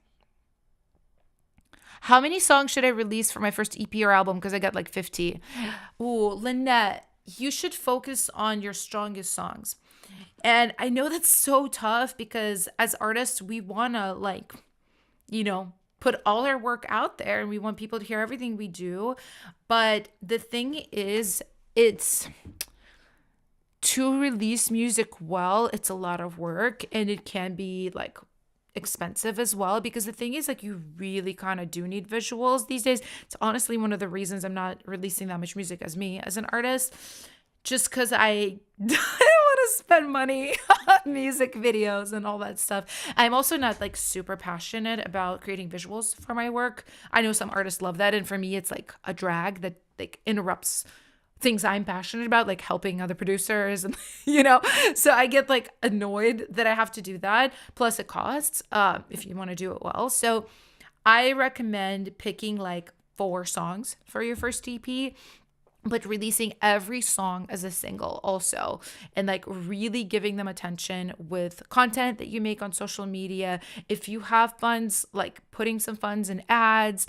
S1: How many songs should I release for my first EP or album? Because I got like 50. Ooh, Lynette, you should focus on your strongest songs. And I know that's so tough because as artists, we want to like, you know, put all our work out there and we want people to hear everything we do. But the thing is, it's to release music well, it's a lot of work, and it can be like expensive as well, because the thing is like you really kind of do need visuals these days. It's honestly one of the reasons I'm not releasing that much music as me as an artist, just because I don't want to spend money on music videos and all that stuff. I'm also not like super passionate about creating visuals for my work. I know some artists love that, and for me it's like a drag that like interrupts things I'm passionate about, like helping other producers and you know, so I get like annoyed that I have to do that. Plus it costs if you want to do it well. So I recommend picking like 4 songs for your first EP, but releasing every song as a single also, and like really giving them attention with content that you make on social media. If you have funds, like putting some funds in ads,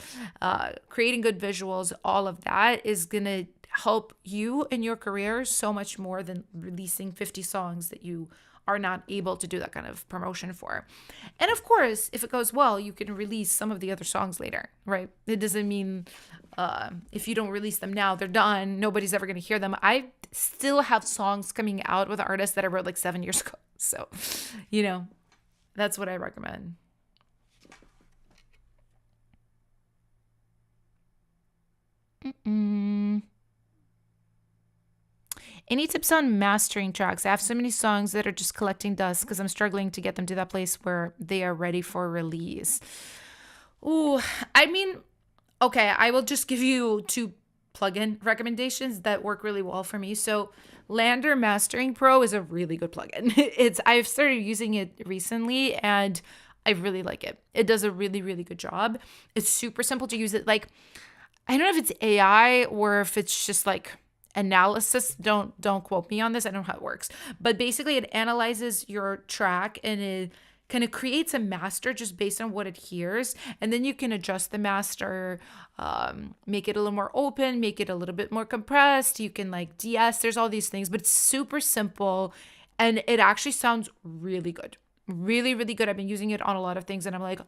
S1: creating good visuals, all of that is gonna help you in your career so much more than releasing 50 songs that you are not able to do that kind of promotion for. And of course, if it goes well, you can release some of the other songs later, right? It doesn't mean if you don't release them now, they're done. Nobody's ever going to hear them. I still have songs coming out with artists that I wrote like 7 years ago. So, you know, that's what I recommend. Any tips on mastering tracks? I have so many songs that are just collecting dust because I'm struggling to get them to that place where they are ready for release. Ooh, I mean, okay, I will just give you 2 plugin recommendations that work really well for me. So Lander Mastering Pro is a really good plugin. I've started using it recently and I really like it. It does a really, really good job. It's super simple to use it. Like, I don't know if it's AI or if it's just like analysis. Don't quote me on this. I don't know how it works. But basically it analyzes your track and it kind of creates a master just based on what it hears. And then you can adjust the master, make it a little more open, make it a little bit more compressed. You can like DS, there's all these things, but it's super simple and it actually sounds really good. Really, really good. I've been using it on a lot of things and I'm like,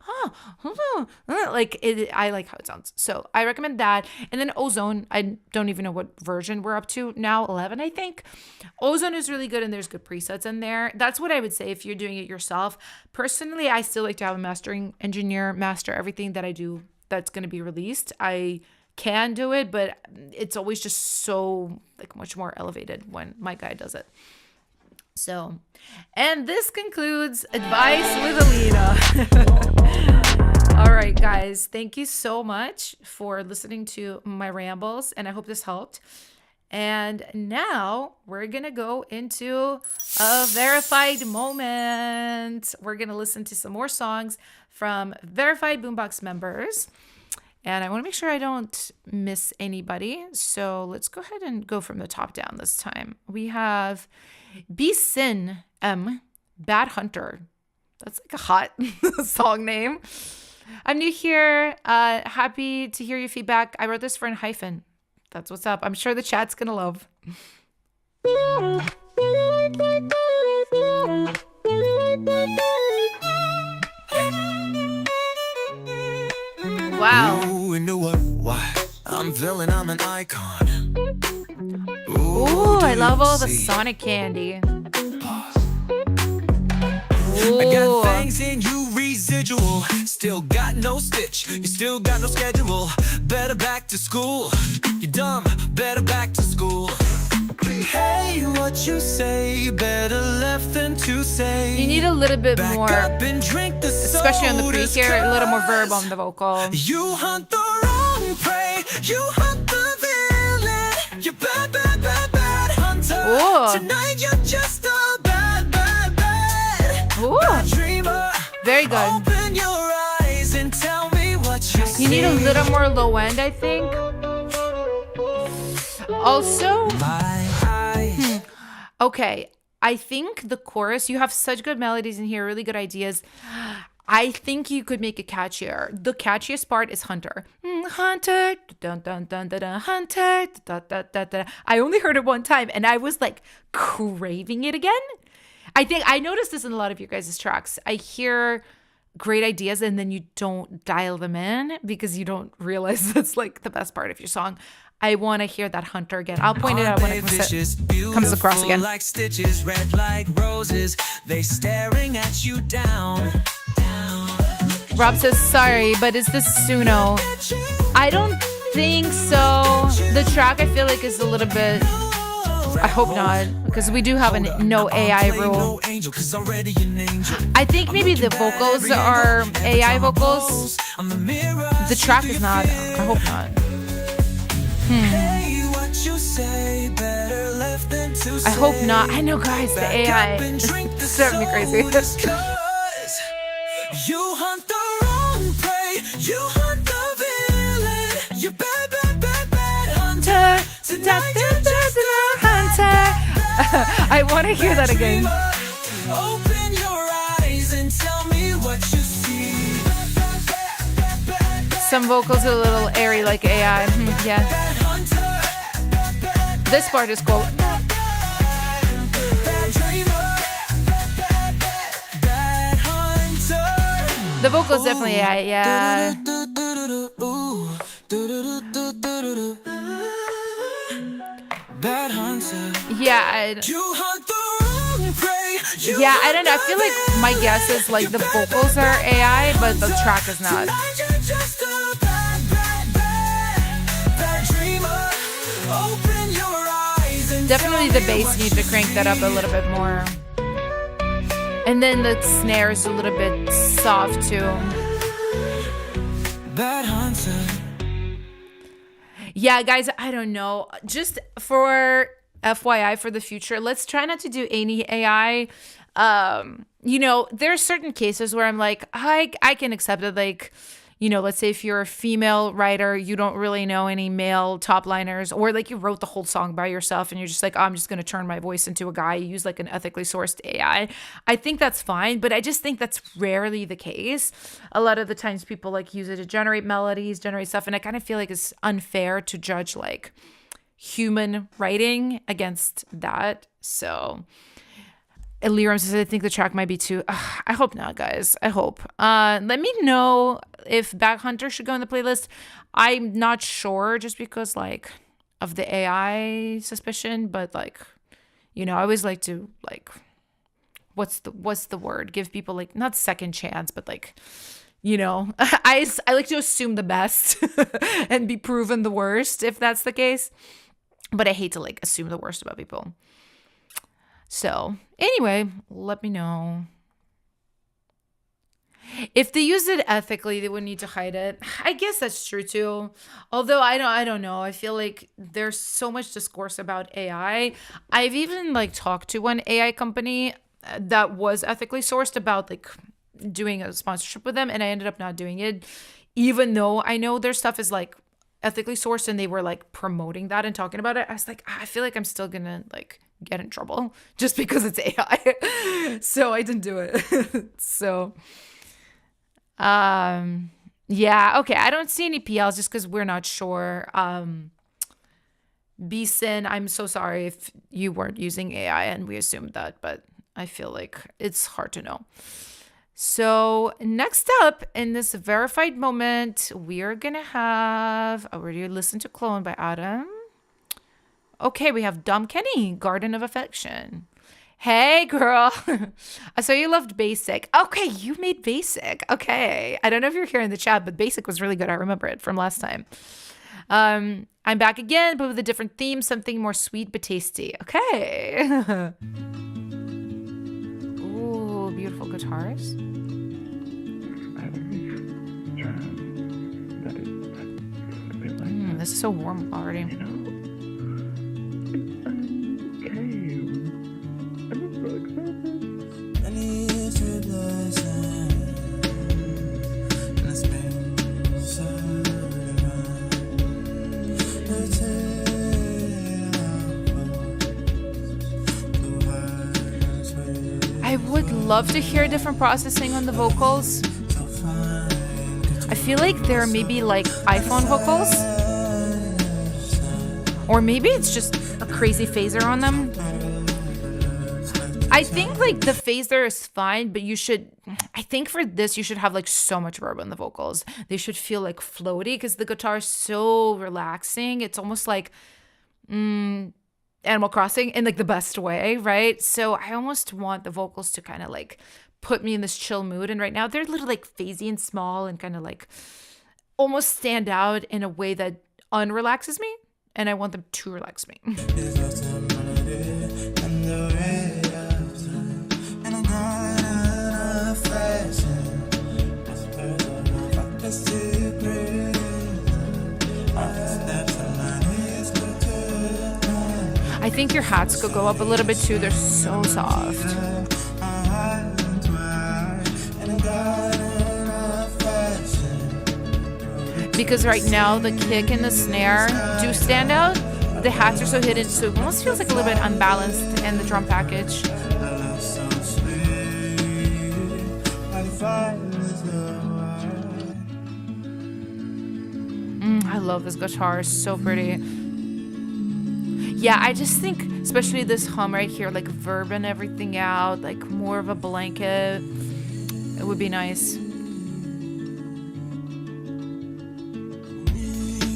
S1: like I like how it sounds. So I recommend that. And then Ozone, I don't even know what version we're up to now, 11, I think. Ozone is really good and there's good presets in there. That's what I would say if you're doing it yourself. Personally, I still like to have a mastering engineer master everything that I do that's going to be released. I can do it, but it's always just so like much more elevated when my guy does it. So, and this concludes Advice with Alina. All right, guys, thank you so much for listening to my rambles, and I hope this helped. And now we're going to go into a verified moment. We're going to listen to some more songs from verified Boombox members. And I want to make sure I don't miss anybody. So let's go ahead and go from the top down this time. We have B-Sin M, Bad Hunter. That's like a hot song name. I'm new here. Happy to hear your feedback. I wrote this for an hyphen. That's what's up. I'm sure the chat's going to love. Wow.
S3: Ooh, into what? Why? I'm villain, I'm an icon.
S1: Ooh, I love all the Sonic candy. Ooh.
S3: I got fangs in you residual. Still got no stitch. You still got no schedule. Better back to school. You dumb. Better back to school. Hey, what you say? Better left than to say.
S1: You need a little bit
S3: Back
S1: more,
S3: up and drink the
S1: especially on the pre
S3: sodas,
S1: here, a little more verb
S3: 'cause
S1: on the vocal.
S3: You hunt the wrong prey. You hunt the villain. You bad, bad, bad, bad hunter.
S1: Ooh.
S3: Tonight you're just a bad, bad, bad,
S1: Ooh.
S3: bad dreamer.
S1: Very good.
S3: Open your eyes and tell me what you see.
S1: You need a little more low end, I think. Also,
S3: My eyes.
S1: okay, I think the chorus, you have such good melodies in here, really good ideas. I think you could make it catchier. The catchiest part is Hunter. Hunter, dun dun dun dun dun, Hunter, da da da da. I only heard it one time and I was like craving it again. I think I noticed this in a lot of your guys' tracks. I hear great ideas and then you don't dial them in because you don't realize that's like the best part of your song. I want to hear that Hunter again. I'll point it out when it comes across again.
S3: Like stitches, red like roses. They staring at you down.
S1: Rob says, sorry, but is this Suno? I don't think so. The track I feel like is a little bit, I hope not, because we do have a no AI rule. I think maybe the vocals are AI vocals. The track is not. I hope not. I hope not. I know, guys, the AI is driving me crazy.
S3: You hunt the wrong prey. You hunt the villain. You bad, bad, bad, bad hunter. Tonight you're just a
S1: Hunter. I want to hear that again.
S3: Open your eyes and tell me what you see.
S1: Some vocals are a little airy like AI. Yeah. This part is cool. The vocals definitely AI, yeah.
S3: Bad hunter.
S1: Yeah, yeah, I don't know. I feel like my guess is like the vocals are AI, but the track is not. Definitely the bass needs to crank that up a little bit more. And then the snare is a little bit soft too.
S3: Bad hunter.
S1: Yeah, guys, I don't know. Just for FYI for the future, let's try not to do any AI. You know, there are certain cases where I'm like, I can accept it. Like, you know, let's say if you're a female writer, you don't really know any male top liners, or like you wrote the whole song by yourself and you're just like, oh, I'm just going to turn my voice into a guy. You use like an ethically sourced AI. I think that's fine, but I just think that's rarely the case. A lot of the times people like use it to generate melodies, generate stuff. And I kind of feel like it's unfair to judge like human writing against that. So Liram says, I think the track might be too. I hope not, guys. I hope. Let me know if Back Hunter should go in the playlist. I'm not sure just because like of the AI suspicion, but like, you know, I always like to like, what's the word? Give people like not second chance, but like, you know, I like to assume the best and be proven the worst if that's the case. But I hate to like assume the worst about people. So anyway, let me know. If they use it ethically, they would need to hide it. I guess that's true too. Although I don't know. I feel like there's so much discourse about AI. I've even like talked to one AI company that was ethically sourced about like doing a sponsorship with them, and I ended up not doing it, even though I know their stuff is like ethically sourced and they were like promoting that and talking about it. I was like, I feel like I'm still gonna like get in trouble just because it's AI. So I didn't do it. So yeah, okay, I don't see any PLs just because we're not sure. Beeson, I'm so sorry if you weren't using AI and we assumed that, but I feel like it's hard to know. So next up in this verified moment, we are gonna have already listened to Clone by Adam. Okay, we have Dom Kenny, Garden of Affection. Hey, girl. I saw you loved Basic. Okay, you made Basic. Okay. I don't know if you're here in the chat, but Basic was really good. I remember it from last time. I'm back again, but with a different theme, something more sweet but tasty. Okay. Ooh, beautiful guitars. This is so warm already. I would love to hear different processing on the vocals. I feel like there are maybe like iPhone vocals, or maybe it's just a crazy phaser on them. I think like the phaser is fine, but I think for this, you should have like so much reverb on the vocals. They should feel like floaty because the guitar is so relaxing. It's almost like Animal Crossing in like the best way, right? So I almost want the vocals to kind of like put me in this chill mood. And right now they're a little like phasey and small and kind of like almost stand out in a way that unrelaxes me. And I want them to relax me. I think your hats could go up a little bit too. They're so soft. Because right now the kick and the snare do stand out. The hats are so hidden, so it almost feels like a little bit unbalanced in the drum package. I love this guitar, it's so pretty. Yeah, I just think, especially this hum right here, like verb and everything out, like more of a blanket, it would be nice.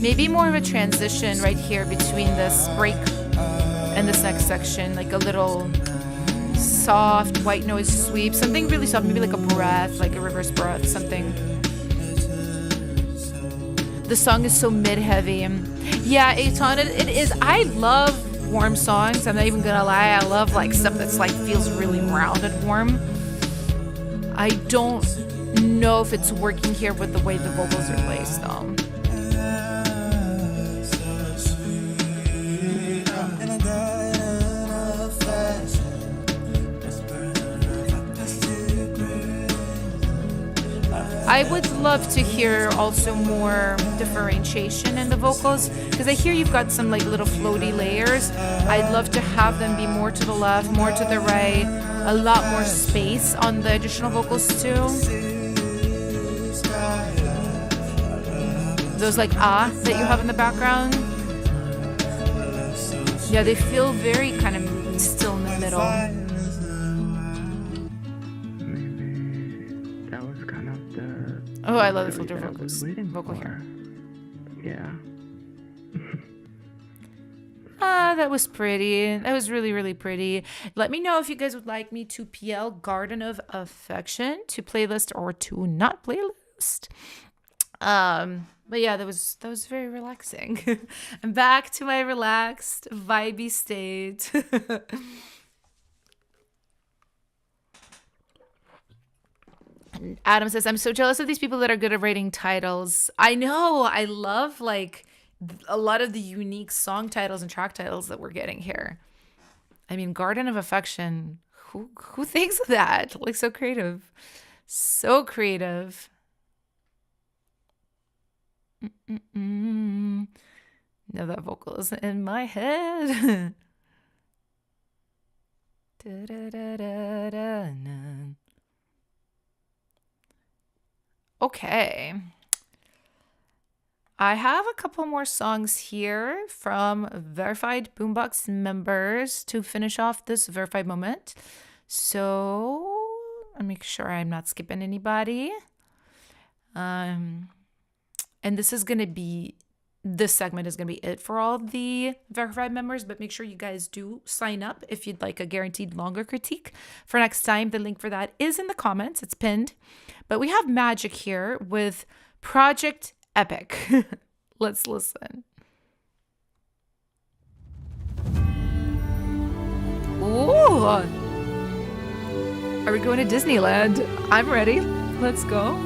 S1: Maybe more of a transition right here between this break and this next section, like a little soft white noise sweep, something really soft, maybe like a breath, like a reverse breath, something. The song is so mid-heavy. Yeah, Aton, it is. I love warm songs. I'm not even gonna lie. I love like stuff that's like feels really rounded warm. I don't know if it's working here with the way the vocals are placed though. I would love to hear also more differentiation in the vocals because I hear you've got some like little floaty layers. I'd love to have them be more to the left, more to the right, a lot more space on the additional vocals too. Those like that you have in the background. Yeah, they feel very kind of still in the middle. Oh, I love the
S7: really
S1: filter
S7: that I was waiting
S1: vocal
S7: for.
S1: here.
S7: Yeah.
S1: Ah, that was pretty. That was really, really pretty. Let me know if you guys would like me to PL Garden of Affection to playlist or to not playlist. But yeah, that was very relaxing. I'm back to my relaxed, vibey state. And Adam says, I'm so jealous of these people that are good at writing titles. I know. I love like a lot of the unique song titles and track titles that we're getting here. I mean, Garden of Affection. Who thinks of that? Like, so creative. So creative. No, that vocal is in my head. Okay. I have a couple more songs here from verified Boombox members to finish off this verified moment. So I'll make sure I'm not skipping anybody. And this segment is going to be it for all the verified members, but make sure you guys do sign up if you'd like a guaranteed longer critique for next time. The link for that is in the comments. It's pinned. But we have Magic here with Project Epic. Let's listen. Ooh. Are we going to Disneyland? I'm ready. Let's go.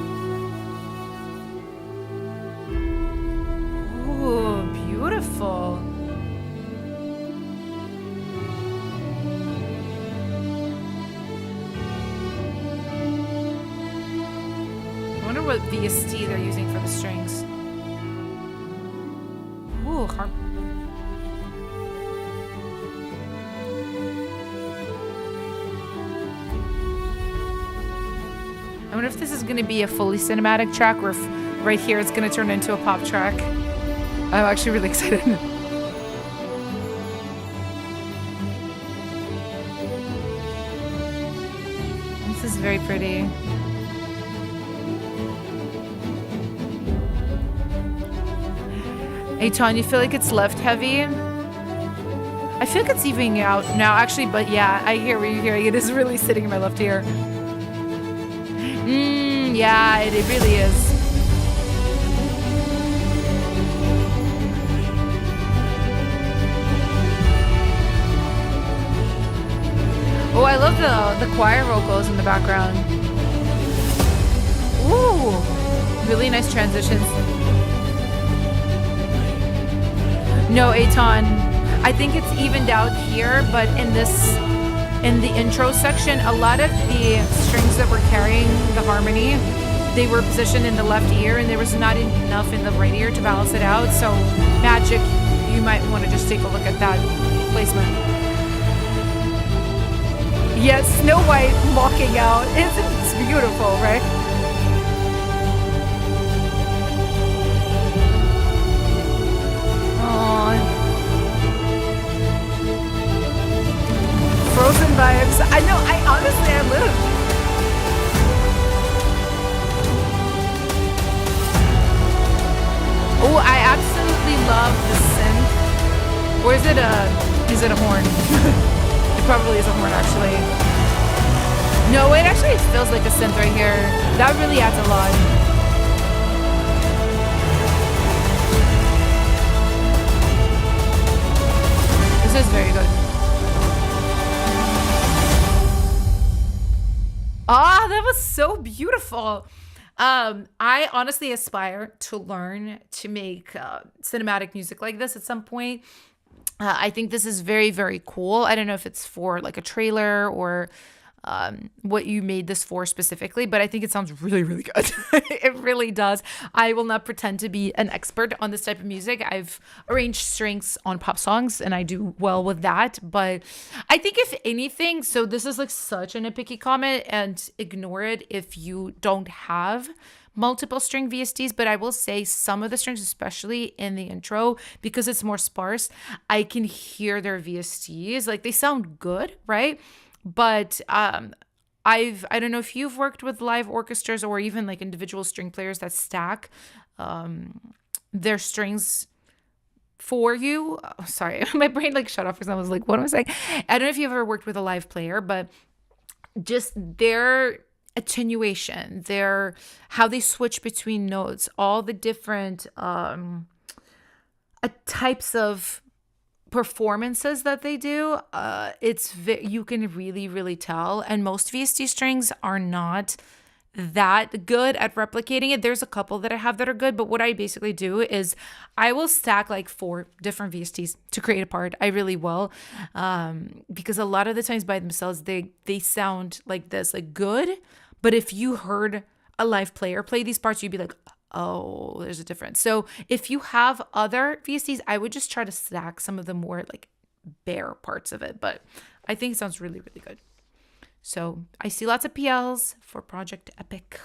S1: Ooh, beautiful. I wonder what VST they're using for the strings. Ooh, harp. I wonder if this is going to be a fully cinematic track or if right here it's going to turn into a pop track. I'm actually really excited. This is very pretty. Hey, Ton, you feel like it's left heavy? I feel like it's evening out now, actually, but yeah, I hear what you're hearing. It is really sitting in my left ear. Yeah, it really is. Oh, I love the choir vocals in the background. Ooh, really nice transitions. No, Aton, I think it's evened out here, but in the intro section, a lot of the strings that were carrying the harmony, they were positioned in the left ear, and there was not enough in the right ear to balance it out. So, Magic, you might want to just take a look at that placement. Yes, Snow White walking out. It's beautiful, right? Aww. Frozen vibes. I know, I live. Oh, I absolutely love the synth. Or is it a horn? It probably is a horn, actually. No, it actually feels like a synth right here. That really adds a lot. This is very good. Ah, that was so beautiful. I honestly aspire to learn to make cinematic music like this at some point. I think this is very, very cool. I don't know if it's for like a trailer or what you made this for specifically, but I think it sounds really, really good. It really does. I will not pretend to be an expert on this type of music. I've arranged strings on pop songs and I do well with that. But I think if anything, so this is like such an nitpicky comment, and ignore it if you don't have multiple string VSTs, but I will say some of the strings, especially in the intro, because it's more sparse, I can hear their VSTs. Like they sound good, right? But I don't know if you've worked with live orchestras or even like individual string players that stack their strings for you. Oh, sorry, my brain like shut off because I was like, what am I saying? I don't know if you've ever worked with a live player, but just their attenuation, their how they switch between notes, all the different types of performances that they do, you can really tell. And most VST strings are not that good at replicating it. There's a couple that I have that are good, but what I basically do is I will stack like 4 different VSTs to create a part. I really will, because a lot of the times by themselves they sound like this, like good, but if you heard a live player play these parts, you'd be like, oh, there's a difference. So if you have other VSTs, I would just try to stack some of the more like bare parts of it, but I think it sounds really good. So I see lots of PLs for Project Epic.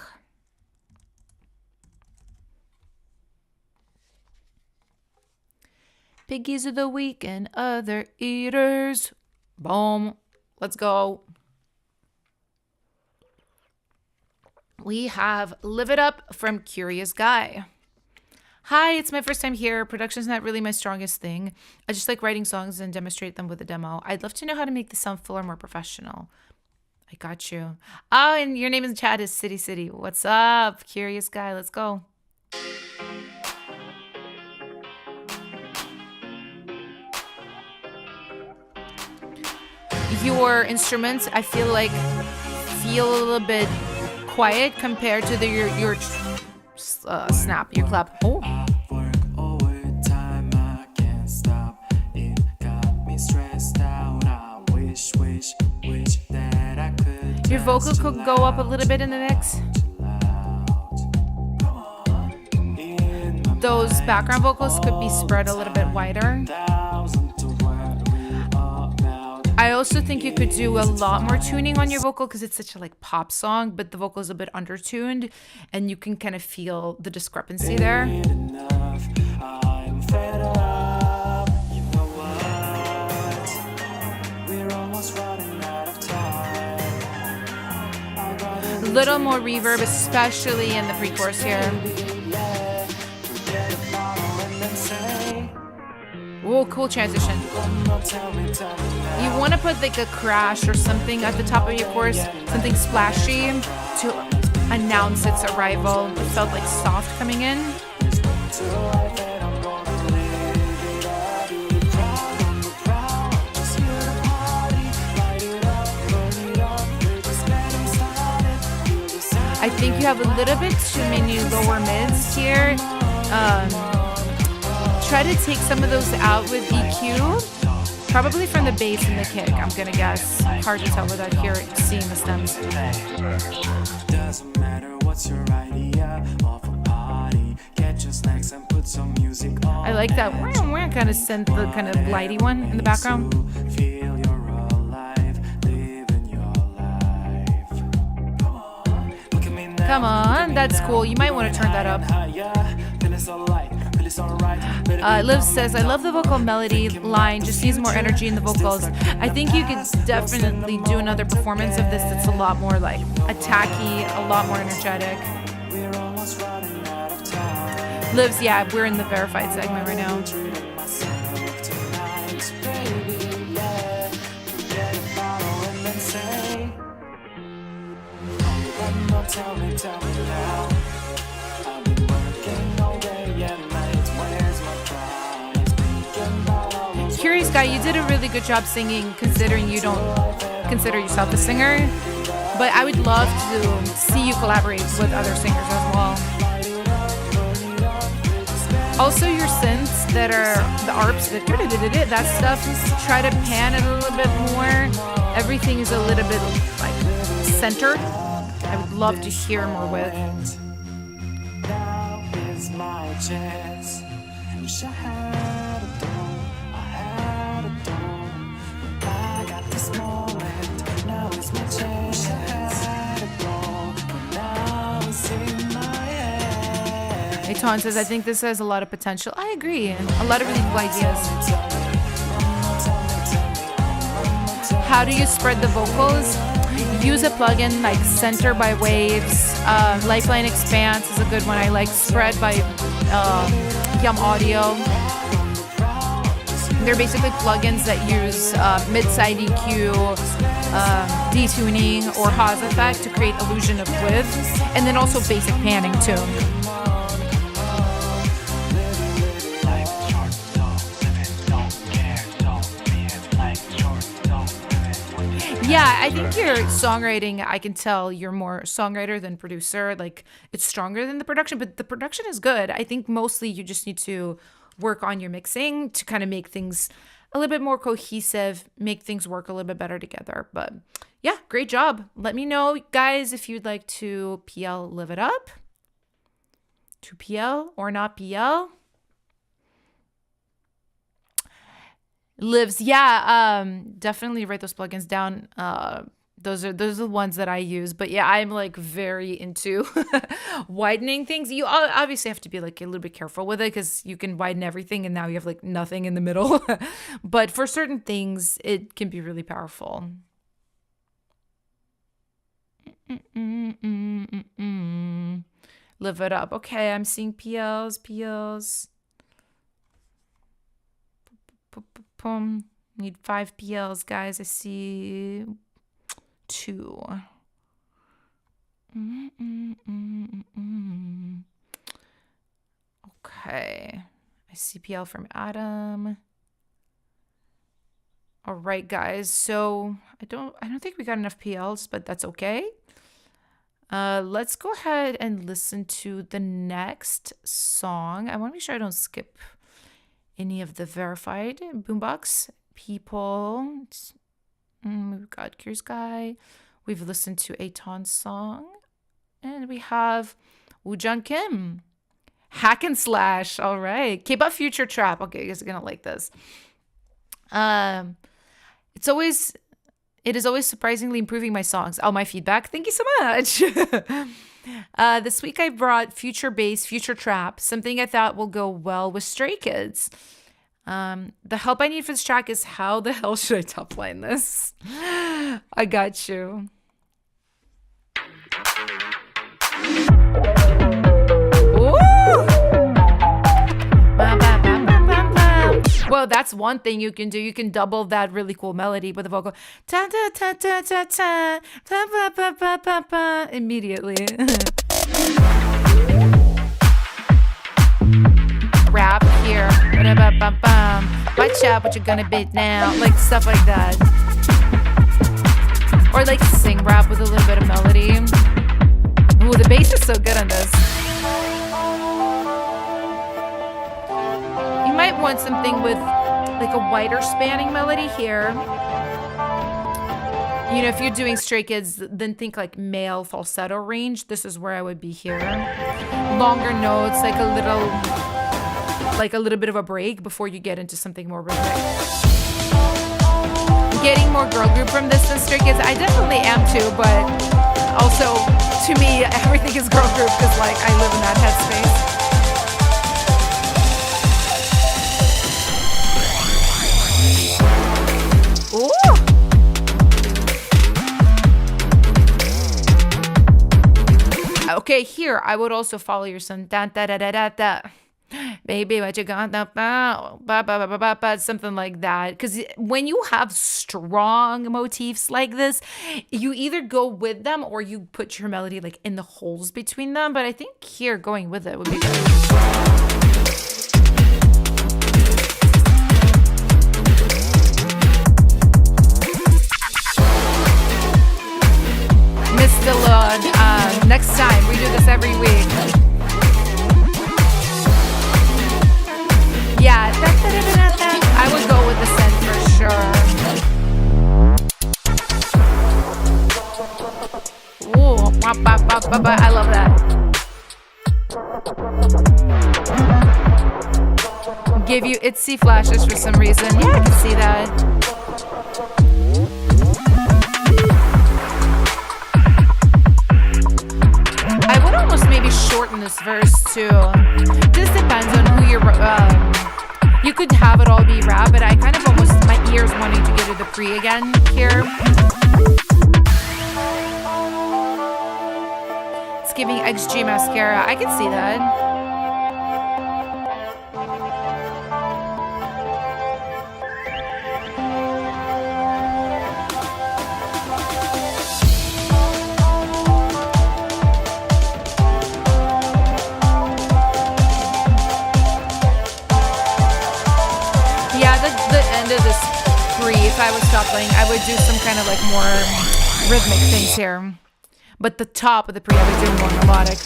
S1: Piggies of the week and other eaters. Boom. Let's go. We have Live It Up from Curious Guy. Hi, it's my first time here. Production's not really my strongest thing. I just like writing songs and demonstrate them with a demo. I'd love to know how to make this sound fuller, more professional. I got you. Oh, and your name in the chat is City. What's up, Curious Guy? Let's go. Your instruments, I feel a little bit quiet compared to your snap, your clap. Oh. Your vocal could go up a little bit in the mix. Those background vocals could be spread a little bit wider. I also think you could do a lot more tuning on your vocal because it's such a like pop song, but the vocal is a bit undertuned and you can kind of feel the discrepancy there. A little more reverb, especially in the pre-chorus here. Oh, cool transition. You want to put like a crash or something at the top of your chorus, something splashy to announce its arrival. It felt like soft coming in. I think you have a little bit too many lower mids here. Try to take some of those out with EQ, probably from the bass and the kick, I'm gonna guess. Hard to tell without seeing the stems.
S7: Doesn't matter what's your idea of a party. Get your snacks and put some music on.
S1: I like that kind of synth, the kind of blighty one in the background.
S7: Feel you're alive, living your life.
S1: Come on, that's cool. You might want to turn that up. Liv says, I love the vocal melody line, just needs more energy in the vocals. I think you could definitely do another performance of this that's a lot more like attacky, a lot more energetic. Liv's, yeah, we're in the verified segment right now.
S7: Tell me now. I've been working all day and night. Where's my prize?
S1: Curious Guy, you did a really good job singing considering you don't consider yourself a singer. But I would love to see you collaborate with other singers as well. Also your synths that are the ARPs, that stuff, try to pan it a little bit more. Everything is a little bit like centered. I would love to hear more with.
S7: Now is my chance. Wish I had a door. I had a door. I got this moment. Now is my chance. Wish I had a door. But now it's in my head.
S1: Hey, Ton says, I think this has a lot of potential. I agree. A lot of really cool ideas. How do you spread the vocals? use a plugin like Center by Waves. Lifeline Expanse is a good one. I like Spread by Yum Audio. They're basically plugins that use mid-side EQ, detuning, or Haas effect to create illusion of width, and then also basic panning too. Yeah, I think your songwriting, I can tell you're more songwriter than producer. Like, it's stronger than the production, but the production is good. I think mostly you just need to work on your mixing to kind of make things a little bit more cohesive, make things work a little bit better together. But yeah, great job. Let me know, guys, if you'd like to PL Live It Up, to PL or not PL. Lives, yeah, definitely write those plugins down. Those are the ones that I use. But yeah, I'm like very into widening things. You obviously have to be like a little bit careful with it because you can widen everything and now you have like nothing in the middle. But for certain things, it can be really powerful. Live it up. Okay, I'm seeing PLs. Need 5 PLs, guys. I see 2. Okay. I see PL from Adam. All right, guys. So I don't think we got enough PLs, but that's okay. Let's go ahead and listen to the next song. I want to make sure I don't skip any of the verified Boombox people. We've got Curious Guy. We've listened to Aton's song. And we have Woojung Kim. Hack and Slash. All right. K-pop Future Trap. Okay, you guys are going to like this. It is always surprisingly improving my songs. Oh, my feedback. Thank you so much. This week I brought Future Bass, Future Trap, something I thought will go well with Stray Kids. The help I need for this track is how the hell should I top line this? I got you. Well, that's one thing you can do. You can double that really cool melody with a vocal. Ta ta ta ta ta ta ta pa pa pa pa pa immediately. Rap here. Watch out what you're gonna beat now. Like stuff like that. Or like sing rap with a little bit of melody. Ooh, the bass is so good on this. You might want something with like a wider spanning melody here. You know, if you're doing Stray Kids, then think like male falsetto range. This is where I would be here. Longer notes, like a little bit of a break before you get into something more rhythmic. Getting more girl group from this than Stray Kids, I definitely am too, but also to me, everything is girl group because like I live in that headspace. Ooh. Okay, here I would also follow your son. Da da da da da da. Baby, what you got? Something like that. Because when you have strong motifs like this, you either go with them or you put your melody like in the holes between them. But I think here going with it would be good. Mr. Lord, next time we do this every week. Yeah, I would go with the scent for sure. Ooh, I love that. Give you itsy flashes for some reason. Yeah, I can see that. I would almost maybe shorten this verse too. This depends on who you're. You could have it all be rap, but I kind of almost my ears wanting to get to the pre again here. giving XG mascara. I can see that. The end of this free, if I would stop playing, I would do some kind of like more rhythmic things here. But the top of the pre, I was doing more melodic.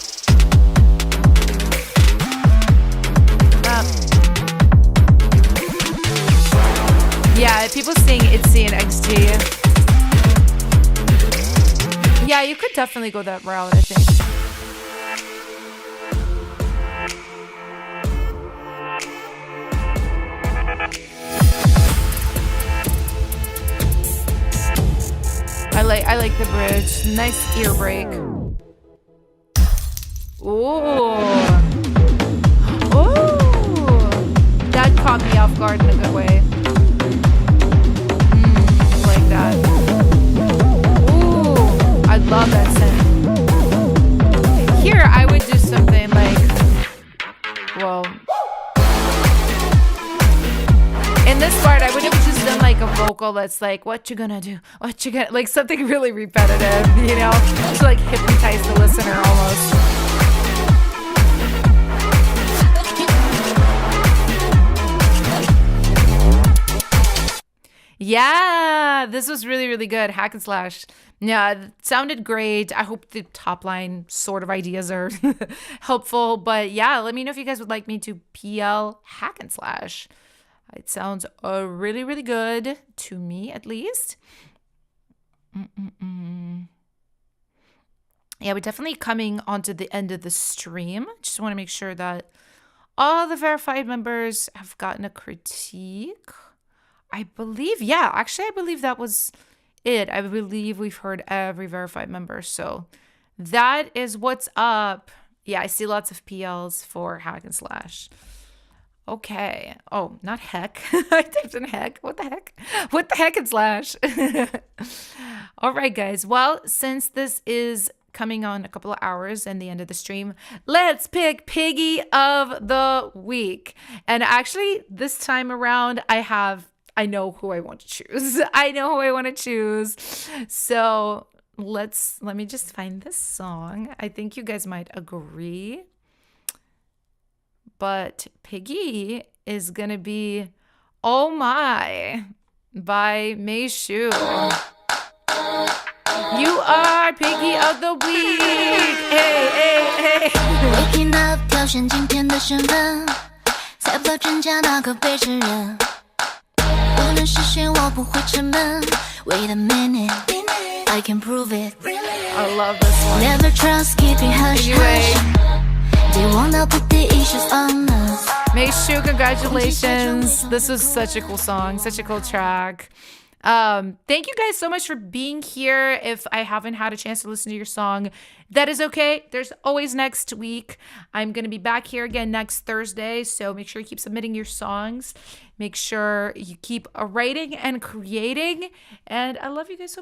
S1: Yeah, people saying ITZY and XG. Yeah, you could definitely go that route, I think. I like the bridge. Nice ear break. Ooh. Ooh. That caught me off guard in a good way. Like that. Ooh. I love that synth. Here, I would do something like, well, in this part, I would have just done like a vocal that's like, what you gonna do? What you gonna, like something really repetitive, you know, to like hypnotize the listener almost. Yeah, this was really, really good. Hack and slash. Yeah, it sounded great. I hope the top line sort of ideas are helpful. But yeah, let me know if you guys would like me to PL hack and slash. It sounds really, really good to me, at least. Yeah, we're definitely coming onto the end of the stream. Just want to make sure that all the verified members have gotten a critique. I believe, yeah, actually, I believe that was it. I believe we've heard every verified member. So that is what's up. Yeah, I see lots of PLs for hack and slash. Okay. Oh, not heck. I typed in heck. What the heck? What the heck and slash? All right, guys. Well, since this is coming on a couple of hours and the end of the stream, let's pick Piggy of the Week. And actually, this time around, I know who I want to choose. I know who I want to choose. So let me just find this song. I think you guys might agree. But Piggy is going to be Oh My by Mei Shu. You are Piggy of the Week. Hey, hey, hey.
S2: Waking up 挑选今天的身份，猜不到真假哪个被承认。无论实现我不会沉闷。Wait a minute, I can prove it.
S1: I love this one.
S2: Never trust, keep it hush hush. They wanna put the issues on us.
S1: Mei Shu, congratulations. This was such a cool song, such a cool track. Thank you guys so much for being here. If I haven't had a chance to listen to your song, that is okay. There's always next week. I'm going to be back here again next Thursday. So make sure you keep submitting your songs. Make sure you keep writing and creating. And I love you guys so much.